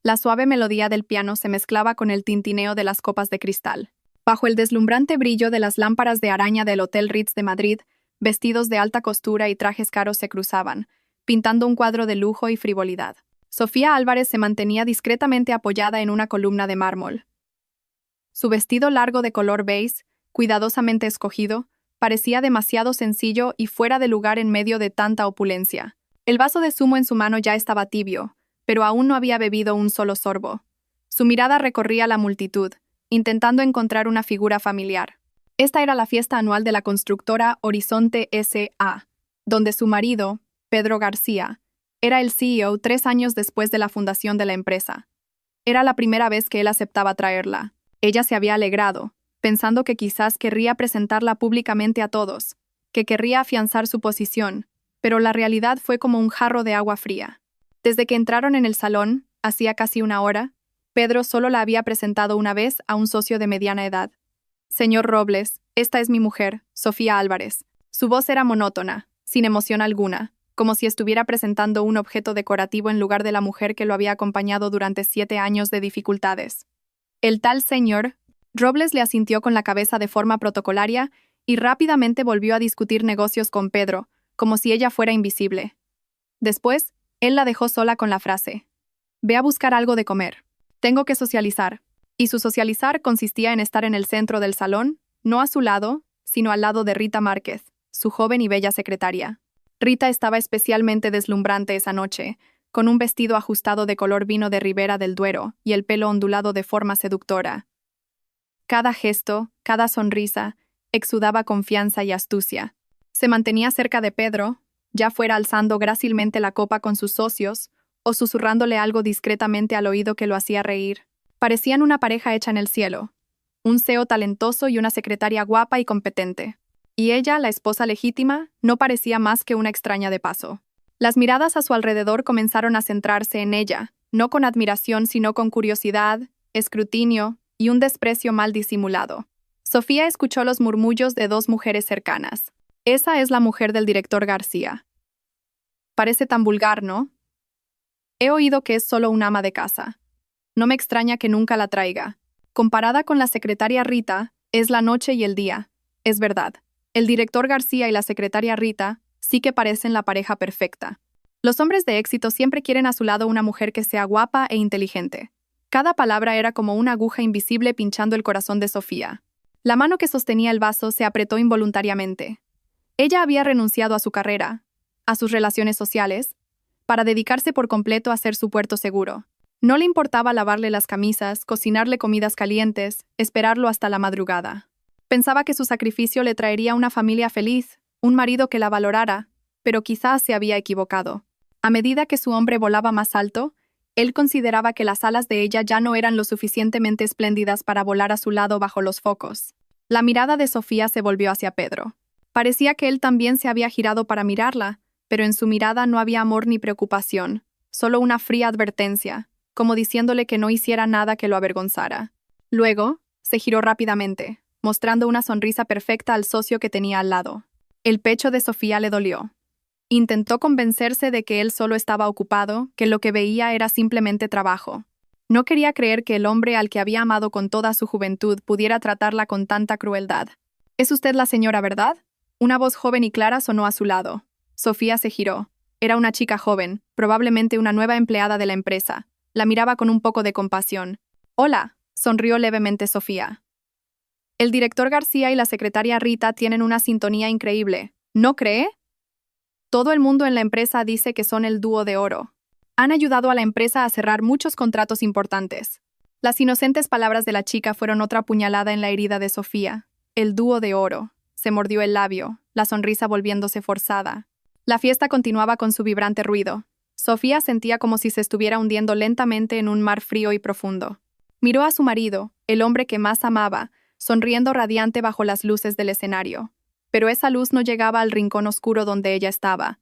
La suave melodía del piano se mezclaba con el tintineo de las copas de cristal. Bajo el deslumbrante brillo de las lámparas de araña del Hotel Ritz de Madrid, vestidos de alta costura y trajes caros se cruzaban, pintando un cuadro de lujo y frivolidad. Sofía Álvarez se mantenía discretamente apoyada en una columna de mármol. Su vestido largo de color beige, cuidadosamente escogido, parecía demasiado sencillo y fuera de lugar en medio de tanta opulencia. El vaso de zumo en su mano ya estaba tibio, pero aún no había bebido un solo sorbo. Su mirada recorría la multitud, intentando encontrar una figura familiar. Esta era la fiesta anual de la constructora Horizonte S.A., donde su marido, Pedro García, era el CEO 3 años después de la fundación de la empresa. Era la primera vez que él aceptaba traerla. Ella se había alegrado, pensando que quizás querría presentarla públicamente a todos, que querría afianzar su posición, pero la realidad fue como un jarro de agua fría. Desde que entraron en el salón, hacía casi una hora, Pedro solo la había presentado una vez a un socio de mediana edad. «Señor Robles, esta es mi mujer, Sofía Álvarez». Su voz era monótona, sin emoción alguna, como si estuviera presentando un objeto decorativo en lugar de la mujer que lo había acompañado durante 7 años de dificultades. El tal señor Robles le asintió con la cabeza de forma protocolaria y rápidamente volvió a discutir negocios con Pedro, como si ella fuera invisible. Después, él la dejó sola con la frase: «Ve a buscar algo de comer. Tengo que socializar». Y su socializar consistía en estar en el centro del salón, no a su lado, sino al lado de Rita Márquez, su joven y bella secretaria. Rita estaba especialmente deslumbrante esa noche, con un vestido ajustado de color vino de Ribera del Duero y el pelo ondulado de forma seductora. Cada gesto, cada sonrisa, exudaba confianza y astucia. Se mantenía cerca de Pedro, ya fuera alzando grácilmente la copa con sus socios o susurrándole algo discretamente al oído que lo hacía reír. Parecían una pareja hecha en el cielo, un CEO talentoso y una secretaria guapa y competente. Y ella, la esposa legítima, no parecía más que una extraña de paso. Las miradas a su alrededor comenzaron a centrarse en ella, no con admiración sino con curiosidad, escrutinio y un desprecio mal disimulado. Sofía escuchó los murmullos de 2 mujeres cercanas. «Esa es la mujer del director García. Parece tan vulgar, ¿no? He oído que es solo un ama de casa. No me extraña que nunca la traiga. Comparada con la secretaria Rita, es la noche y el día. Es verdad. El director García y la secretaria Rita sí que parecen la pareja perfecta. Los hombres de éxito siempre quieren a su lado una mujer que sea guapa e inteligente». Cada palabra era como una aguja invisible pinchando el corazón de Sofía. La mano que sostenía el vaso se apretó involuntariamente. Ella había renunciado a su carrera, a sus relaciones sociales, para dedicarse por completo a ser su puerto seguro. No le importaba lavarle las camisas, cocinarle comidas calientes, esperarlo hasta la madrugada. Pensaba que su sacrificio le traería una familia feliz, un marido que la valorara, pero quizás se había equivocado. A medida que su hombre volaba más alto, él consideraba que las alas de ella ya no eran lo suficientemente espléndidas para volar a su lado bajo los focos. La mirada de Sofía se volvió hacia Pedro. Parecía que él también se había girado para mirarla, pero en su mirada no había amor ni preocupación, solo una fría advertencia, como diciéndole que no hiciera nada que lo avergonzara. Luego, se giró rápidamente, mostrando una sonrisa perfecta al socio que tenía al lado. El pecho de Sofía le dolió. Intentó convencerse de que él solo estaba ocupado, que lo que veía era simplemente trabajo. No quería creer que el hombre al que había amado con toda su juventud pudiera tratarla con tanta crueldad. «Es usted la señora, ¿verdad?». Una voz joven y clara sonó a su lado. Sofía se giró. Era una chica joven, probablemente una nueva empleada de la empresa. La miraba con un poco de compasión. «Hola», sonrió levemente Sofía. «El director García y la secretaria Rita tienen una sintonía increíble, ¿no cree? Todo el mundo en la empresa dice que son el dúo de oro. Han ayudado a la empresa a cerrar muchos contratos importantes». Las inocentes palabras de la chica fueron otra puñalada en la herida de Sofía. El dúo de oro. Se mordió el labio, la sonrisa volviéndose forzada. La fiesta continuaba con su vibrante ruido. Sofía sentía como si se estuviera hundiendo lentamente en un mar frío y profundo. Miró a su marido, el hombre que más amaba, sonriendo radiante bajo las luces del escenario. Pero esa luz no llegaba al rincón oscuro donde ella estaba.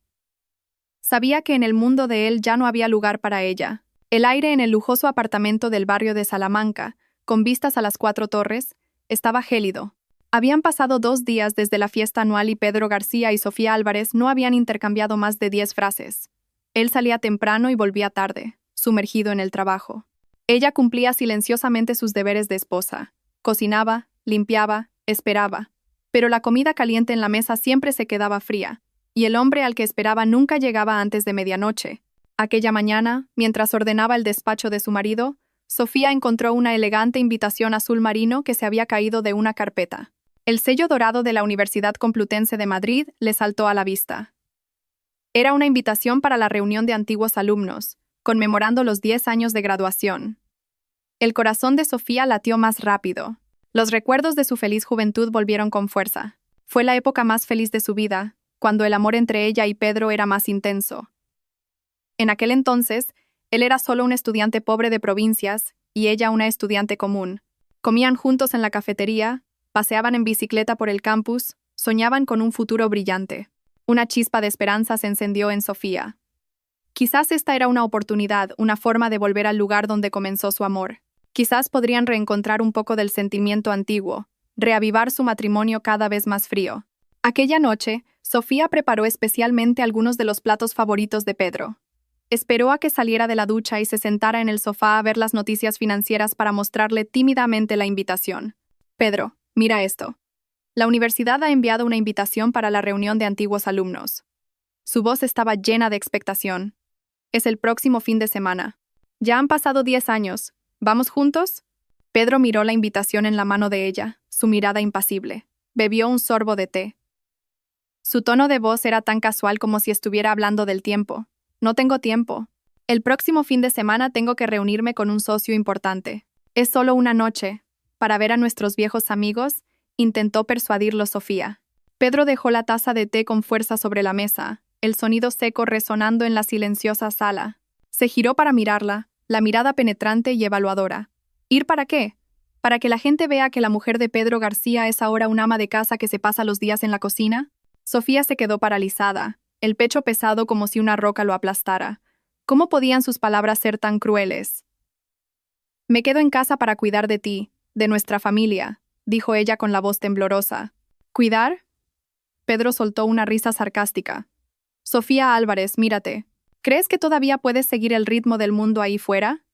Sabía que en el mundo de él ya no había lugar para ella. El aire en el lujoso apartamento del barrio de Salamanca, con vistas a las 4 torres, estaba gélido. Habían pasado 2 días desde la fiesta anual y Pedro García y Sofía Álvarez no habían intercambiado más de 10 frases. Él salía temprano y volvía tarde, sumergido en el trabajo. Ella cumplía silenciosamente sus deberes de esposa. Cocinaba, limpiaba, esperaba. Pero la comida caliente en la mesa siempre se quedaba fría, y el hombre al que esperaba nunca llegaba antes de medianoche. Aquella mañana, mientras ordenaba el despacho de su marido, Sofía encontró una elegante invitación azul marino que se había caído de una carpeta. El sello dorado de la Universidad Complutense de Madrid le saltó a la vista. Era una invitación para la reunión de antiguos alumnos, conmemorando los 10 años de graduación. El corazón de Sofía latió más rápido. Los recuerdos de su feliz juventud volvieron con fuerza. Fue la época más feliz de su vida, cuando el amor entre ella y Pedro era más intenso. En aquel entonces, él era solo un estudiante pobre de provincias y ella una estudiante común. Comían juntos en la cafetería, paseaban en bicicleta por el campus, soñaban con un futuro brillante. Una chispa de esperanza se encendió en Sofía. Quizás esta era una oportunidad, una forma de volver al lugar donde comenzó su amor. Quizás podrían reencontrar un poco del sentimiento antiguo, reavivar su matrimonio cada vez más frío. Aquella noche, Sofía preparó especialmente algunos de los platos favoritos de Pedro. Esperó a que saliera de la ducha y se sentara en el sofá a ver las noticias financieras para mostrarle tímidamente la invitación. Pedro, mira esto. La universidad ha enviado una invitación para la reunión de antiguos alumnos. Su voz estaba llena de expectación. Es el próximo fin de semana. Ya han pasado 10 años. ¿Vamos juntos? Pedro miró la invitación en la mano de ella, su mirada impasible. Bebió un sorbo de té. Su tono de voz era tan casual como si estuviera hablando del tiempo. No tengo tiempo. El próximo fin de semana tengo que reunirme con un socio importante. Es solo una noche. Para ver a nuestros viejos amigos, intentó persuadirlo Sofía. Pedro dejó la taza de té con fuerza sobre la mesa, el sonido seco resonando en la silenciosa sala. Se giró para mirarla, la mirada penetrante y evaluadora. ¿Ir para qué? ¿Para que la gente vea que la mujer de Pedro García es ahora un ama de casa que se pasa los días en la cocina? Sofía se quedó paralizada, el pecho pesado como si una roca lo aplastara. ¿Cómo podían sus palabras ser tan crueles? Me quedo en casa para cuidar de ti, de nuestra familia, dijo ella con la voz temblorosa. ¿Cuidar? Pedro soltó una risa sarcástica. Sofía Álvarez, mírate. ¿Crees que todavía puedes seguir el ritmo del mundo ahí fuera?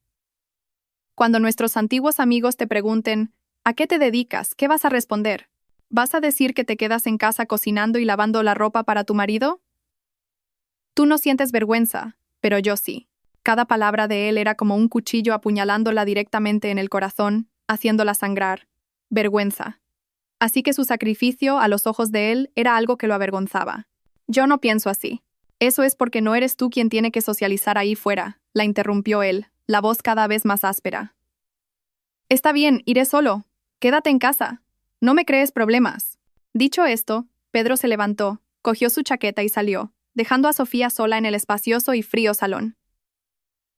Cuando nuestros antiguos amigos te pregunten, ¿a qué te dedicas? ¿Qué vas a responder? ¿Vas a decir que te quedas en casa cocinando y lavando la ropa para tu marido? Tú no sientes vergüenza, pero yo sí. Cada palabra de él era como un cuchillo apuñalándola directamente en el corazón, haciéndola sangrar. Vergüenza. Así que su sacrificio, a los ojos de él, era algo que lo avergonzaba. Yo no pienso así. Eso es porque no eres tú quien tiene que socializar ahí fuera, la interrumpió él, la voz cada vez más áspera. Está bien, iré solo. Quédate en casa. No me crees problemas. Dicho esto, Pedro se levantó, cogió su chaqueta y salió, dejando a Sofía sola en el espacioso y frío salón.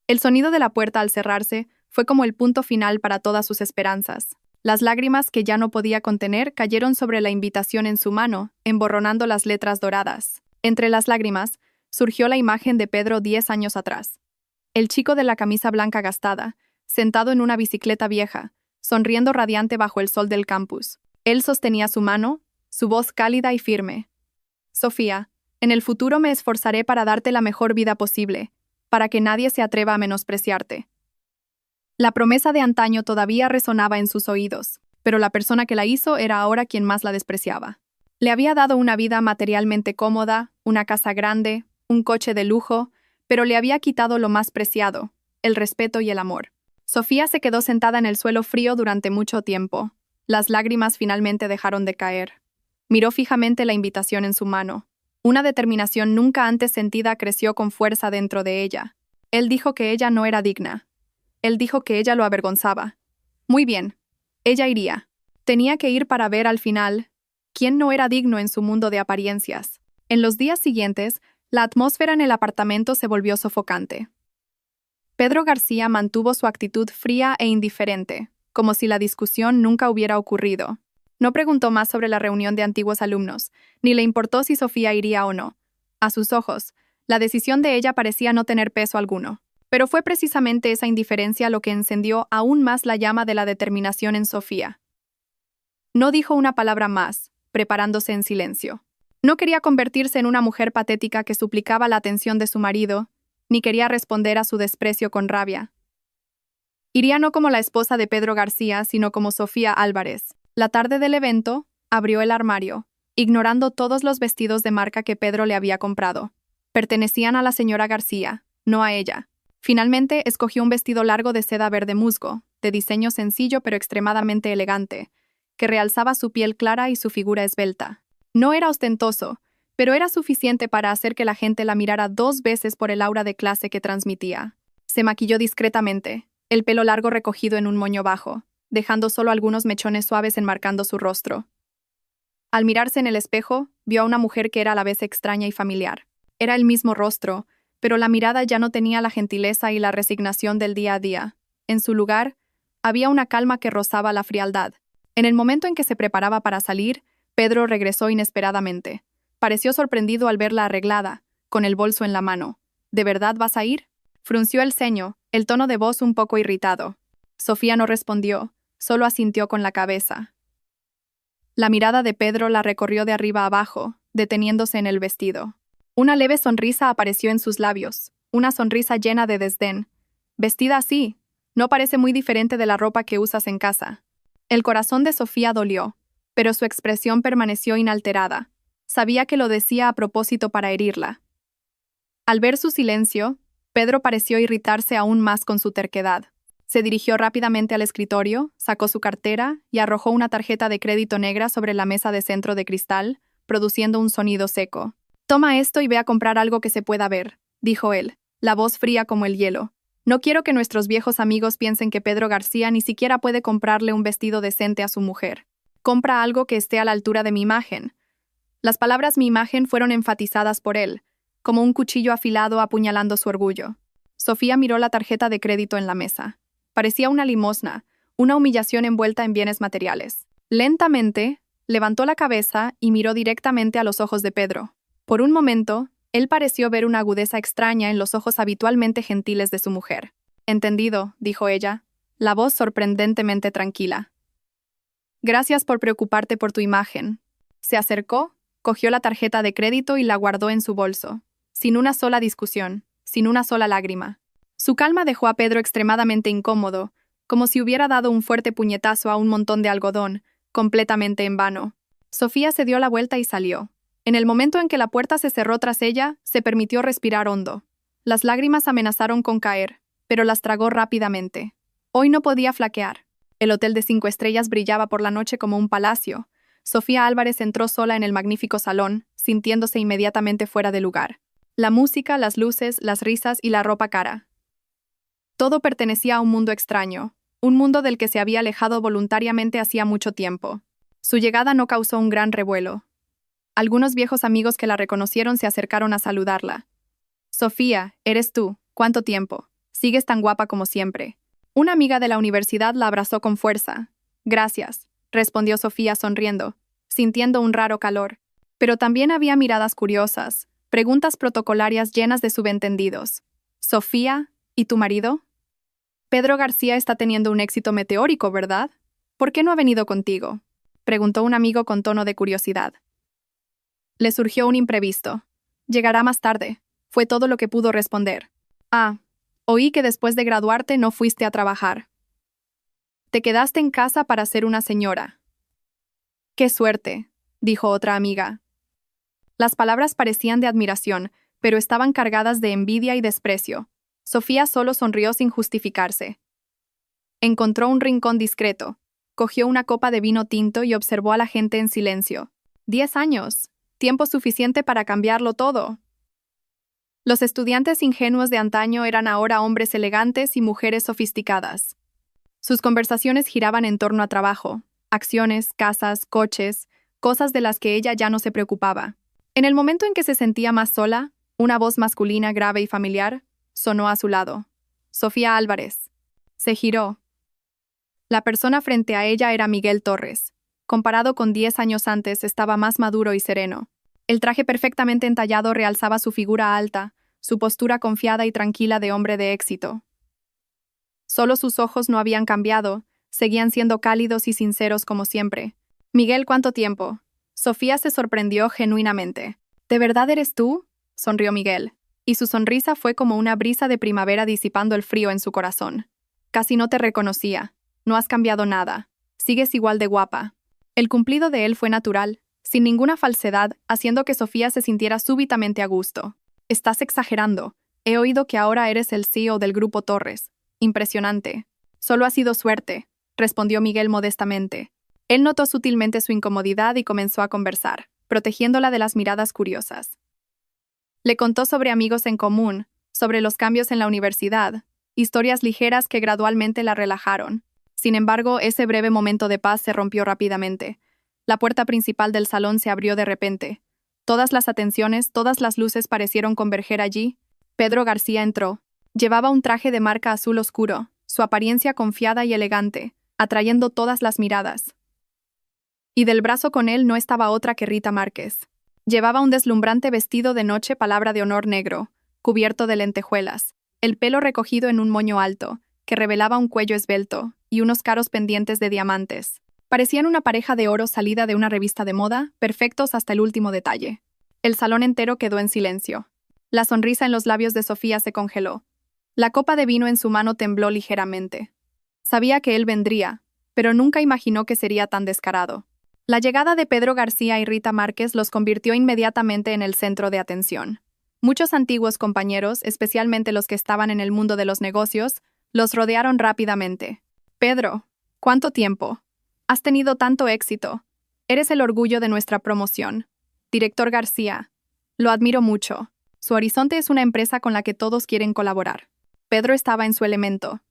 El sonido de la puerta al cerrarse fue como el punto final para todas sus esperanzas. Las lágrimas que ya no podía contener cayeron sobre la invitación en su mano, emborronando las letras doradas. Entre las lágrimas, surgió la imagen de Pedro 10 años atrás. El chico de la camisa blanca gastada, sentado en una bicicleta vieja, sonriendo radiante bajo el sol del campus. Él sostenía su mano, su voz cálida y firme. Sofía, en el futuro me esforzaré para darte la mejor vida posible, para que nadie se atreva a menospreciarte. La promesa de antaño todavía resonaba en sus oídos, pero la persona que la hizo era ahora quien más la despreciaba. Le había dado una vida materialmente cómoda, una casa grande, un coche de lujo, pero le había quitado lo más preciado, el respeto y el amor. Sofía se quedó sentada en el suelo frío durante mucho tiempo. Las lágrimas finalmente dejaron de caer. Miró fijamente la invitación en su mano. Una determinación nunca antes sentida creció con fuerza dentro de ella. Él dijo que ella no era digna. Él dijo que ella lo avergonzaba. Muy bien. Ella iría. Tenía que ir para ver al final quién no era digno en su mundo de apariencias. En los días siguientes, la atmósfera en el apartamento se volvió sofocante. Pedro García mantuvo su actitud fría e indiferente, como si la discusión nunca hubiera ocurrido. No preguntó más sobre la reunión de antiguos alumnos, ni le importó si Sofía iría o no. A sus ojos, la decisión de ella parecía no tener peso alguno. Pero fue precisamente esa indiferencia lo que encendió aún más la llama de la determinación en Sofía. No dijo una palabra más, preparándose en silencio. No quería convertirse en una mujer patética que suplicaba la atención de su marido, ni quería responder a su desprecio con rabia. Iría no como la esposa de Pedro García, sino como Sofía Álvarez. La tarde del evento, abrió el armario, ignorando todos los vestidos de marca que Pedro le había comprado. Pertenecían a la señora García, no a ella. Finalmente, escogió un vestido largo de seda verde musgo, de diseño sencillo pero extremadamente elegante, que realzaba su piel clara y su figura esbelta. No era ostentoso, pero era suficiente para hacer que la gente la mirara 2 veces por el aura de clase que transmitía. Se maquilló discretamente, el pelo largo recogido en un moño bajo, dejando solo algunos mechones suaves enmarcando su rostro. Al mirarse en el espejo, vio a una mujer que era a la vez extraña y familiar. Era el mismo rostro, pero la mirada ya no tenía la gentileza y la resignación del día a día. En su lugar, había una calma que rozaba la frialdad. En el momento en que se preparaba para salir, Pedro regresó inesperadamente. Pareció sorprendido al verla arreglada, con el bolso en la mano. ¿De verdad vas a ir? Frunció el ceño, el tono de voz un poco irritado. Sofía no respondió, solo asintió con la cabeza. La mirada de Pedro la recorrió de arriba a abajo, deteniéndose en el vestido. Una leve sonrisa apareció en sus labios, una sonrisa llena de desdén. Vestida así, no parece muy diferente de la ropa que usas en casa. El corazón de Sofía dolió, pero su expresión permaneció inalterada. Sabía que lo decía a propósito para herirla. Al ver su silencio, Pedro pareció irritarse aún más con su terquedad. Se dirigió rápidamente al escritorio, sacó su cartera y arrojó una tarjeta de crédito negra sobre la mesa de centro de cristal, produciendo un sonido seco. «Toma esto y ve a comprar algo que se pueda ver», dijo él, la voz fría como el hielo. «No quiero que nuestros viejos amigos piensen que Pedro García ni siquiera puede comprarle un vestido decente a su mujer. Compra algo que esté a la altura de mi imagen». Las palabras «mi imagen» fueron enfatizadas por él, como un cuchillo afilado apuñalando su orgullo. Sofía miró la tarjeta de crédito en la mesa. Parecía una limosna, una humillación envuelta en bienes materiales. Lentamente, levantó la cabeza y miró directamente a los ojos de Pedro. Por un momento, él pareció ver una agudeza extraña en los ojos habitualmente gentiles de su mujer. «Entendido», dijo ella, la voz sorprendentemente tranquila. «Gracias por preocuparte por tu imagen». Se acercó, cogió la tarjeta de crédito y la guardó en su bolso, sin una sola discusión, sin una sola lágrima. Su calma dejó a Pedro extremadamente incómodo, como si hubiera dado un fuerte puñetazo a un montón de algodón, completamente en vano. Sofía se dio la vuelta y salió. En el momento en que la puerta se cerró tras ella, se permitió respirar hondo. Las lágrimas amenazaron con caer, pero las tragó rápidamente. Hoy no podía flaquear. El hotel de 5 estrellas brillaba por la noche como un palacio. Sofía Álvarez entró sola en el magnífico salón, sintiéndose inmediatamente fuera de lugar. La música, las luces, las risas y la ropa cara. Todo pertenecía a un mundo extraño, un mundo del que se había alejado voluntariamente hacía mucho tiempo. Su llegada no causó un gran revuelo. Algunos viejos amigos que la reconocieron se acercaron a saludarla. «Sofía, eres tú. ¿Cuánto tiempo? Sigues tan guapa como siempre». Una amiga de la universidad la abrazó con fuerza. «Gracias», respondió Sofía sonriendo, sintiendo un raro calor. Pero también había miradas curiosas, preguntas protocolarias llenas de subentendidos. «Sofía, ¿y tu marido?» «Pedro García está teniendo un éxito meteórico, ¿verdad? ¿Por qué no ha venido contigo?», preguntó un amigo con tono de curiosidad. Le surgió un imprevisto. «Llegará más tarde», fue todo lo que pudo responder. «Ah, oí que después de graduarte no fuiste a trabajar. Te quedaste en casa para ser una señora». «Qué suerte», dijo otra amiga. Las palabras parecían de admiración, pero estaban cargadas de envidia y desprecio. Sofía solo sonrió sin justificarse. Encontró un rincón discreto, cogió una copa de vino tinto y observó a la gente en silencio. 10 años. Tiempo suficiente para cambiarlo todo. Los estudiantes ingenuos de antaño eran ahora hombres elegantes y mujeres sofisticadas. Sus conversaciones giraban en torno a trabajo, acciones, casas, coches, cosas de las que ella ya no se preocupaba. En el momento en que se sentía más sola, una voz masculina grave y familiar sonó a su lado. «Sofía Álvarez». Se giró. La persona frente a ella era Miguel Torres. Comparado con 10 años antes, estaba más maduro y sereno. El traje perfectamente entallado realzaba su figura alta, su postura confiada y tranquila de hombre de éxito. Solo sus ojos no habían cambiado, seguían siendo cálidos y sinceros como siempre. «Miguel, ¿cuánto tiempo?». Sofía se sorprendió genuinamente. «¿De verdad eres tú?», sonrió Miguel, y su sonrisa fue como una brisa de primavera disipando el frío en su corazón. Casi no te reconocía. No has cambiado nada. Sigues igual de guapa. El cumplido de él fue natural, sin ninguna falsedad, haciendo que Sofía se sintiera súbitamente a gusto. Estás exagerando. He oído que ahora eres el CEO del Grupo Torres. Impresionante. Solo ha sido suerte, respondió Miguel modestamente. Él notó sutilmente su incomodidad y comenzó a conversar, protegiéndola de las miradas curiosas. Le contó sobre amigos en común, sobre los cambios en la universidad, historias ligeras que gradualmente la relajaron. Sin embargo, ese breve momento de paz se rompió rápidamente. La puerta principal del salón se abrió de repente. Todas las atenciones, todas las luces parecieron converger allí. Pedro García entró. Llevaba un traje de marca azul oscuro, su apariencia confiada y elegante, atrayendo todas las miradas. Y del brazo con él no estaba otra que Rita Márquez. Llevaba un deslumbrante vestido de noche palabra de honor negro, cubierto de lentejuelas, el pelo recogido en un moño alto, que revelaba un cuello esbelto, y unos caros pendientes de diamantes. Parecían una pareja de oro salida de una revista de moda, perfectos hasta el último detalle. El salón entero quedó en silencio. La sonrisa en los labios de Sofía se congeló. La copa de vino en su mano tembló ligeramente. Sabía que él vendría, pero nunca imaginó que sería tan descarado. La llegada de Pedro García y Rita Márquez los convirtió inmediatamente en el centro de atención. Muchos antiguos compañeros, especialmente los que estaban en el mundo de los negocios, los rodearon rápidamente. «Pedro, ¿cuánto tiempo? Has tenido tanto éxito. Eres el orgullo de nuestra promoción. Director García, lo admiro mucho. Su Horizonte es una empresa con la que todos quieren colaborar». Pedro estaba en su elemento.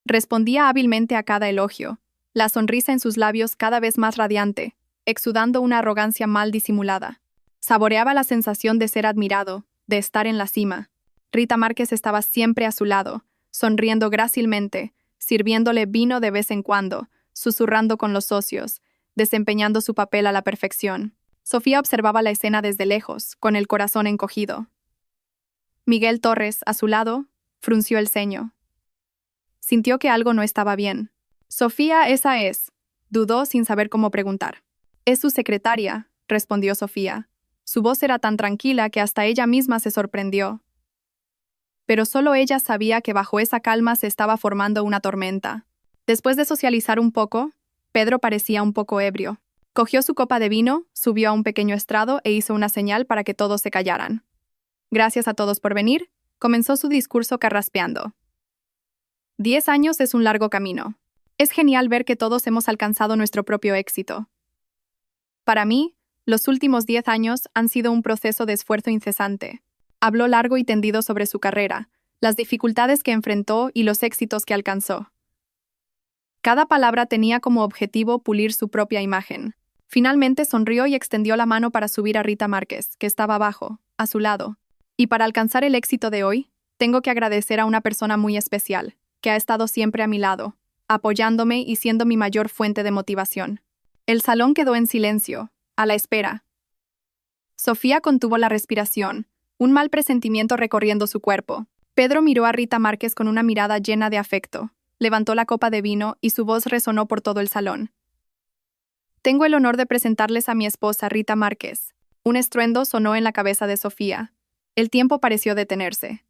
Respondía hábilmente a cada elogio, la sonrisa en sus labios cada vez más radiante, exudando una arrogancia mal disimulada. Saboreaba la sensación de ser admirado, de estar en la cima. Rita Márquez estaba siempre a su lado, sonriendo grácilmente, sirviéndole vino de vez en cuando, susurrando con los socios, desempeñando su papel a la perfección. Sofía observaba la escena desde lejos, con el corazón encogido. Miguel Torres, a su lado, frunció el ceño. Sintió que algo no estaba bien. «Sofía, esa es», dudó sin saber cómo preguntar. «Es su secretaria», respondió Sofía. Su voz era tan tranquila que hasta ella misma se sorprendió. Pero solo ella sabía que bajo esa calma se estaba formando una tormenta. Después de socializar un poco, Pedro parecía un poco ebrio. Cogió su copa de vino, subió a un pequeño estrado e hizo una señal para que todos se callaran. «Gracias a todos por venir», comenzó su discurso carraspeando. 10 años es un largo camino. Es genial ver que todos hemos alcanzado nuestro propio éxito. Para mí, los últimos 10 años han sido un proceso de esfuerzo incesante. Habló largo y tendido sobre su carrera, las dificultades que enfrentó y los éxitos que alcanzó. Cada palabra tenía como objetivo pulir su propia imagen. Finalmente sonrió y extendió la mano para subir a Rita Márquez, que estaba abajo, a su lado. Y para alcanzar el éxito de hoy, tengo que agradecer a una persona muy especial, que ha estado siempre a mi lado, apoyándome y siendo mi mayor fuente de motivación. El salón quedó en silencio, a la espera. Sofía contuvo la respiración, un mal presentimiento recorriendo su cuerpo. Pedro miró a Rita Márquez con una mirada llena de afecto, levantó la copa de vino y su voz resonó por todo el salón. «Tengo el honor de presentarles a mi esposa Rita Márquez». Un estruendo sonó en la cabeza de Sofía. El tiempo pareció detenerse.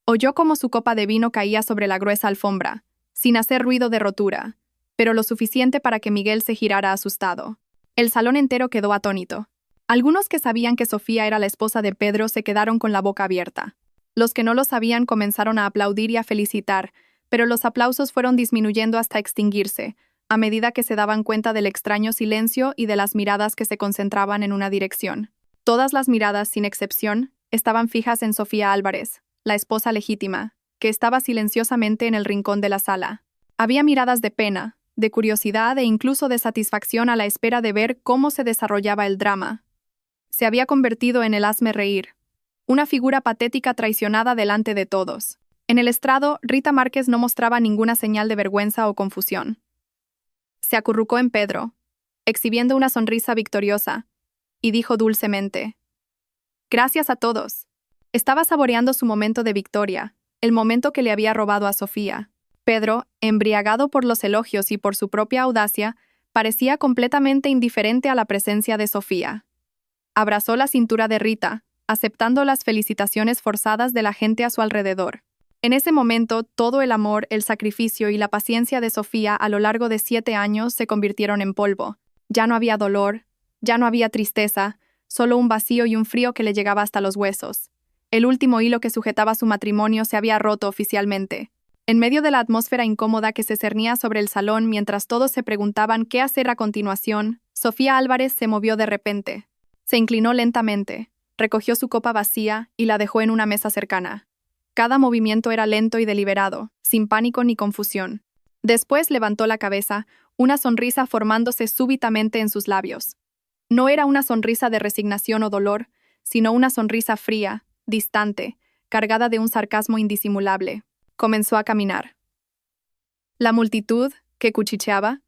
Oyó cómo su copa de vino caía sobre la gruesa alfombra, sin hacer ruido de rotura, pero lo suficiente para que Miguel se girara asustado. El salón entero quedó atónito. Algunos que sabían que Sofía era la esposa de Pedro se quedaron con la boca abierta. Los que no lo sabían comenzaron a aplaudir y a felicitar, pero los aplausos fueron disminuyendo hasta extinguirse, a medida que se daban cuenta del extraño silencio y de las miradas que se concentraban en una dirección. Todas las miradas, sin excepción, estaban fijas en Sofía Álvarez, la esposa legítima, que estaba silenciosamente en el rincón de la sala. Había miradas de pena, de curiosidad e incluso de satisfacción a la espera de ver cómo se desarrollaba el drama. Se había convertido en el hazme reír, una figura patética traicionada delante de todos. En el estrado, Rita Márquez no mostraba ninguna señal de vergüenza o confusión. Se acurrucó en Pedro, exhibiendo una sonrisa victoriosa, y dijo dulcemente: «Gracias a todos». Estaba saboreando su momento de victoria, el momento que le había robado a Sofía. Pedro, embriagado por los elogios y por su propia audacia, parecía completamente indiferente a la presencia de Sofía. Abrazó la cintura de Rita, aceptando las felicitaciones forzadas de la gente a su alrededor. En ese momento, todo el amor, el sacrificio y la paciencia de Sofía a lo largo de 7 años se convirtieron en polvo. Ya no había dolor, ya no había tristeza, solo un vacío y un frío que le llegaba hasta los huesos. El último hilo que sujetaba su matrimonio se había roto oficialmente. En medio de la atmósfera incómoda que se cernía sobre el salón mientras todos se preguntaban qué hacer a continuación, Sofía Álvarez se movió de repente. Se inclinó lentamente, recogió su copa vacía y la dejó en una mesa cercana. Cada movimiento era lento y deliberado, sin pánico ni confusión. Después levantó la cabeza, una sonrisa formándose súbitamente en sus labios. No era una sonrisa de resignación o dolor, sino una sonrisa fría, distante, cargada de un sarcasmo indisimulable. Comenzó a caminar. La multitud, que cuchicheaba,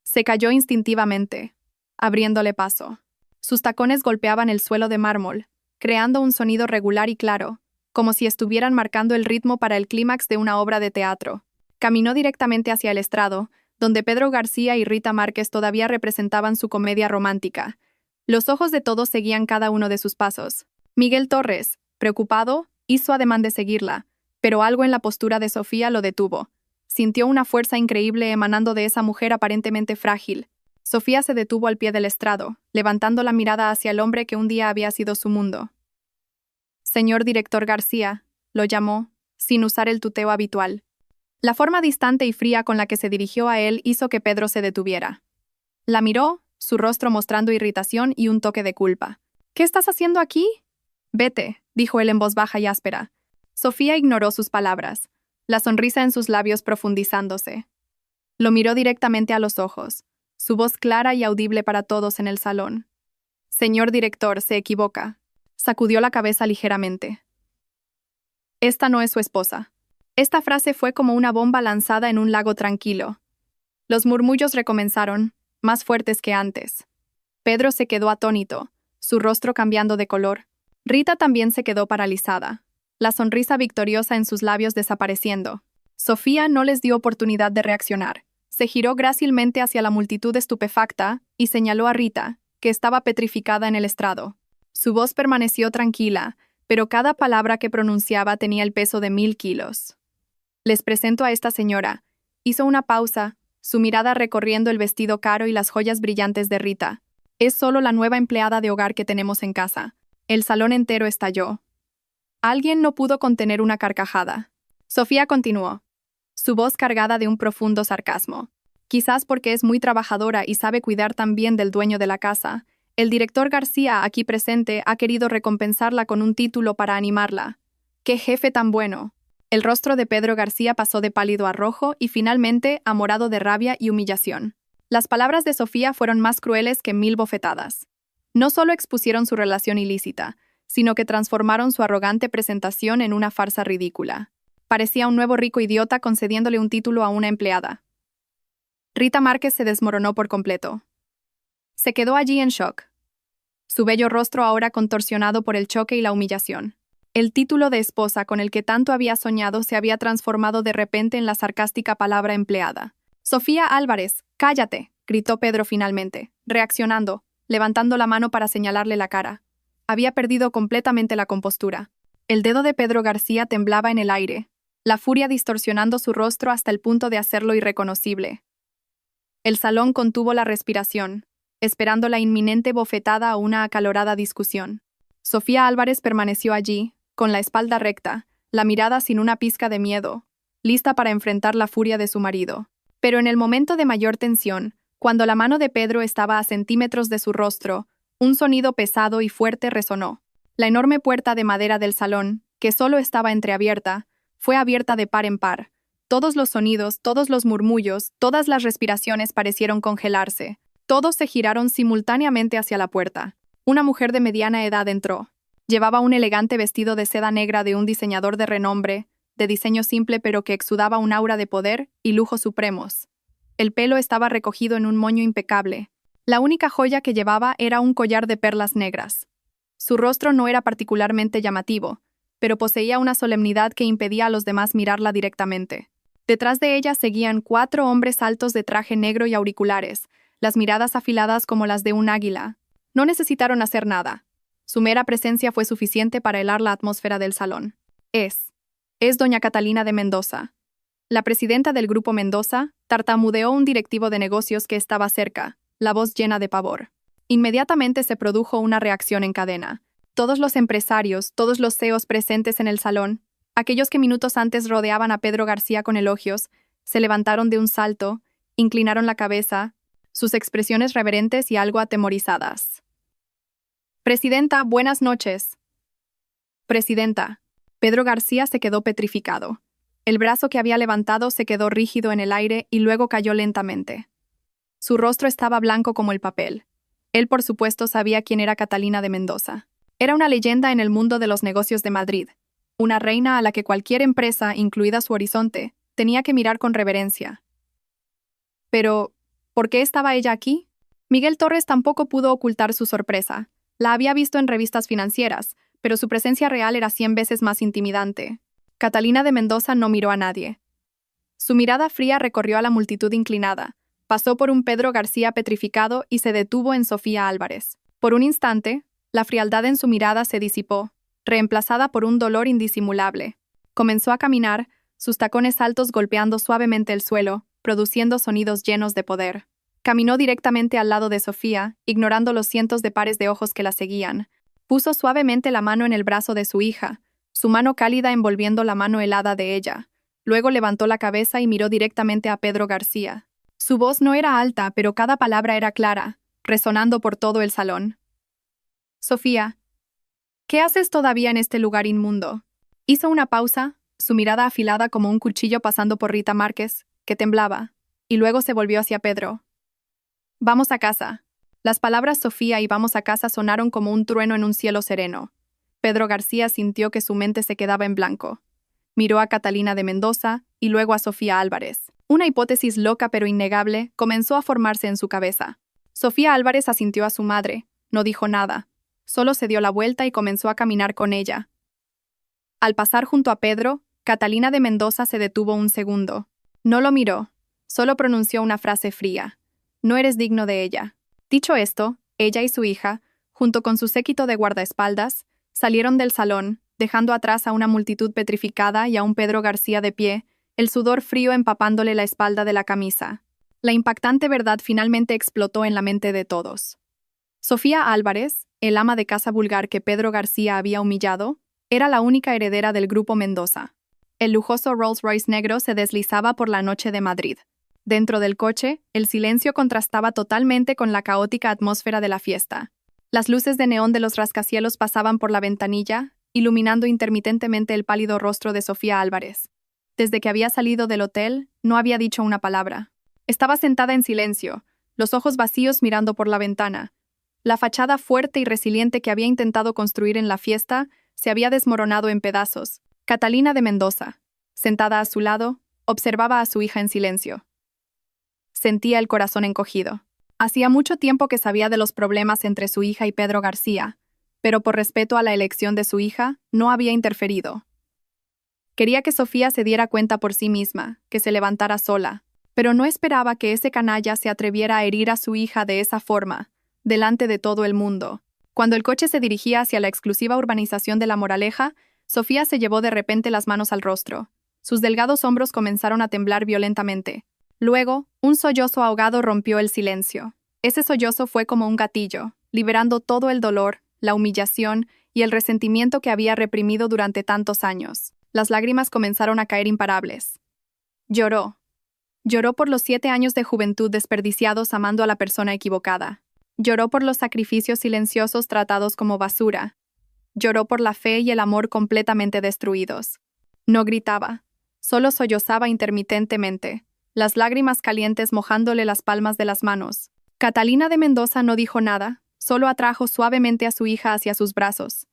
se cayó instintivamente, abriéndole paso. Sus tacones golpeaban el suelo de mármol, creando un sonido regular y claro, como si estuvieran marcando el ritmo para el clímax de una obra de teatro. Caminó directamente hacia el estrado, donde Pedro García y Rita Márquez todavía representaban su comedia romántica. Los ojos de todos seguían cada uno de sus pasos. Miguel Torres, preocupado, hizo ademán de seguirla, pero algo en la postura de Sofía lo detuvo. Sintió una fuerza increíble emanando de esa mujer aparentemente frágil. Sofía se detuvo al pie del estrado, levantando la mirada hacia el hombre que un día había sido su mundo. Señor director García, lo llamó, sin usar el tuteo habitual. La forma distante y fría con la que se dirigió a él hizo que Pedro se detuviera. La miró, su rostro mostrando irritación y un toque de culpa. ¿Qué estás haciendo aquí? Vete, dijo él en voz baja y áspera. Sofía ignoró sus palabras, la sonrisa en sus labios profundizándose. Lo miró directamente a los ojos, su voz clara y audible para todos en el salón. Señor director, se equivoca. Sacudió la cabeza ligeramente. Esta no es su esposa. Esta frase fue como una bomba lanzada en un lago tranquilo. Los murmullos recomenzaron, más fuertes que antes. Pedro se quedó atónito, su rostro cambiando de color. Rita también se quedó paralizada, la sonrisa victoriosa en sus labios desapareciendo. Sofía no les dio oportunidad de reaccionar. Se giró grácilmente hacia la multitud estupefacta y señaló a Rita, que estaba petrificada en el estrado. Su voz permaneció tranquila, pero cada palabra que pronunciaba tenía el peso de 1000 kilos. Les presento a esta señora. Hizo una pausa, su mirada recorriendo el vestido caro y las joyas brillantes de Rita. Es solo la nueva empleada de hogar que tenemos en casa. El salón entero estalló. Alguien no pudo contener una carcajada. Sofía continuó, su voz cargada de un profundo sarcasmo. Quizás porque es muy trabajadora y sabe cuidar tan bien del dueño de la casa, el director García, aquí presente, ha querido recompensarla con un título para animarla. ¡Qué jefe tan bueno! El rostro de Pedro García pasó de pálido a rojo y finalmente a morado de rabia y humillación. Las palabras de Sofía fueron más crueles que 1000 bofetadas. No solo expusieron su relación ilícita, sino que transformaron su arrogante presentación en una farsa ridícula. Parecía un nuevo rico idiota concediéndole un título a una empleada. Rita Márquez se desmoronó por completo. Se quedó allí en shock. Su bello rostro ahora contorsionado por el choque y la humillación. El título de esposa con el que tanto había soñado se había transformado de repente en la sarcástica palabra empleada. Sofía Álvarez, cállate, gritó Pedro finalmente, reaccionando, levantando la mano para señalarle la cara. Había perdido completamente la compostura. El dedo de Pedro García temblaba en el aire, la furia distorsionando su rostro hasta el punto de hacerlo irreconocible. El salón contuvo la respiración, esperando la inminente bofetada a una acalorada discusión. Sofía Álvarez permaneció allí, con la espalda recta, la mirada sin una pizca de miedo, lista para enfrentar la furia de su marido. Pero en el momento de mayor tensión, cuando la mano de Pedro estaba a centímetros de su rostro, un sonido pesado y fuerte resonó. La enorme puerta de madera del salón, que solo estaba entreabierta, fue abierta de par en par. Todos los sonidos, todos los murmullos, todas las respiraciones parecieron congelarse. Todos se giraron simultáneamente hacia la puerta. Una mujer de mediana edad entró. Llevaba un elegante vestido de seda negra de un diseñador de renombre, de diseño simple pero que exudaba un aura de poder y lujo supremos. El pelo estaba recogido en un moño impecable. La única joya que llevaba era un collar de perlas negras. Su rostro no era particularmente llamativo, pero poseía una solemnidad que impedía a los demás mirarla directamente. Detrás de ella seguían 4 hombres altos de traje negro y auriculares, las miradas afiladas como las de un águila. No necesitaron hacer nada. Su mera presencia fue suficiente para helar la atmósfera del salón. Es doña Catalina de Mendoza. La presidenta del Grupo Mendoza tartamudeó un directivo de negocios que estaba cerca, la voz llena de pavor. Inmediatamente se produjo una reacción en cadena. Todos los empresarios, todos los CEOs presentes en el salón, aquellos que minutos antes rodeaban a Pedro García con elogios, se levantaron de un salto, inclinaron la cabeza, sus expresiones reverentes y algo atemorizadas. Presidenta, buenas noches. Presidenta. Pedro García se quedó petrificado. El brazo que había levantado se quedó rígido en el aire y luego cayó lentamente. Su rostro estaba blanco como el papel. Él, por supuesto, sabía quién era Catalina de Mendoza. Era una leyenda en el mundo de los negocios de Madrid, una reina a la que cualquier empresa, incluida su horizonte, tenía que mirar con reverencia. Pero, ¿por qué estaba ella aquí? Miguel Torres tampoco pudo ocultar su sorpresa. La había visto en revistas financieras, pero su presencia real era 100 veces más intimidante. Catalina de Mendoza no miró a nadie. Su mirada fría recorrió a la multitud inclinada, pasó por un Pedro García petrificado y se detuvo en Sofía Álvarez. Por un instante, la frialdad en su mirada se disipó, reemplazada por un dolor indisimulable. Comenzó a caminar, sus tacones altos golpeando suavemente el suelo, produciendo sonidos llenos de poder. Caminó directamente al lado de Sofía, ignorando los cientos de pares de ojos que la seguían. Puso suavemente la mano en el brazo de su hija, su mano cálida envolviendo la mano helada de ella. Luego levantó la cabeza y miró directamente a Pedro García. Su voz no era alta, pero cada palabra era clara, resonando por todo el salón. Sofía, ¿qué haces todavía en este lugar inmundo? Hizo una pausa, su mirada afilada como un cuchillo pasando por Rita Márquez, que temblaba, y luego se volvió hacia Pedro. Vamos a casa. Las palabras Sofía y vamos a casa sonaron como un trueno en un cielo sereno. Pedro García sintió que su mente se quedaba en blanco. Miró a Catalina de Mendoza y luego a Sofía Álvarez. Una hipótesis loca pero innegable comenzó a formarse en su cabeza. Sofía Álvarez asintió a su madre, no dijo nada, solo se dio la vuelta y comenzó a caminar con ella. Al pasar junto a Pedro, Catalina de Mendoza se detuvo un segundo. No lo miró, solo pronunció una frase fría. No eres digno de ella. Dicho esto, ella y su hija, junto con su séquito de guardaespaldas, salieron del salón, dejando atrás a una multitud petrificada y a un Pedro García de pie, el sudor frío empapándole la espalda de la camisa. La impactante verdad finalmente explotó en la mente de todos. Sofía Álvarez, el ama de casa vulgar que Pedro García había humillado, era la única heredera del Grupo Mendoza. El lujoso Rolls-Royce negro se deslizaba por la noche de Madrid. Dentro del coche, el silencio contrastaba totalmente con la caótica atmósfera de la fiesta. Las luces de neón de los rascacielos pasaban por la ventanilla, iluminando intermitentemente el pálido rostro de Sofía Álvarez. Desde que había salido del hotel, no había dicho una palabra. Estaba sentada en silencio, los ojos vacíos mirando por la ventana. La fachada fuerte y resiliente que había intentado construir en la fiesta se había desmoronado en pedazos. Catalina de Mendoza, sentada a su lado, observaba a su hija en silencio. Sentía el corazón encogido. Hacía mucho tiempo que sabía de los problemas entre su hija y Pedro García, pero por respeto a la elección de su hija, no había interferido. Quería que Sofía se diera cuenta por sí misma, que se levantara sola, pero no esperaba que ese canalla se atreviera a herir a su hija de esa forma, delante de todo el mundo. Cuando el coche se dirigía hacia la exclusiva urbanización de La Moraleja, Sofía se llevó de repente las manos al rostro. Sus delgados hombros comenzaron a temblar violentamente. Luego, un sollozo ahogado rompió el silencio. Ese sollozo fue como un gatillo, liberando todo el dolor, la humillación y el resentimiento que había reprimido durante tantos años. Las lágrimas comenzaron a caer imparables. Lloró. Lloró por los 7 años de juventud desperdiciados amando a la persona equivocada. Lloró por los sacrificios silenciosos tratados como basura. Lloró por la fe y el amor completamente destruidos. No gritaba, solo sollozaba intermitentemente, las lágrimas calientes mojándole las palmas de las manos. Catalina de Mendoza no dijo nada, solo atrajo suavemente a su hija hacia sus brazos.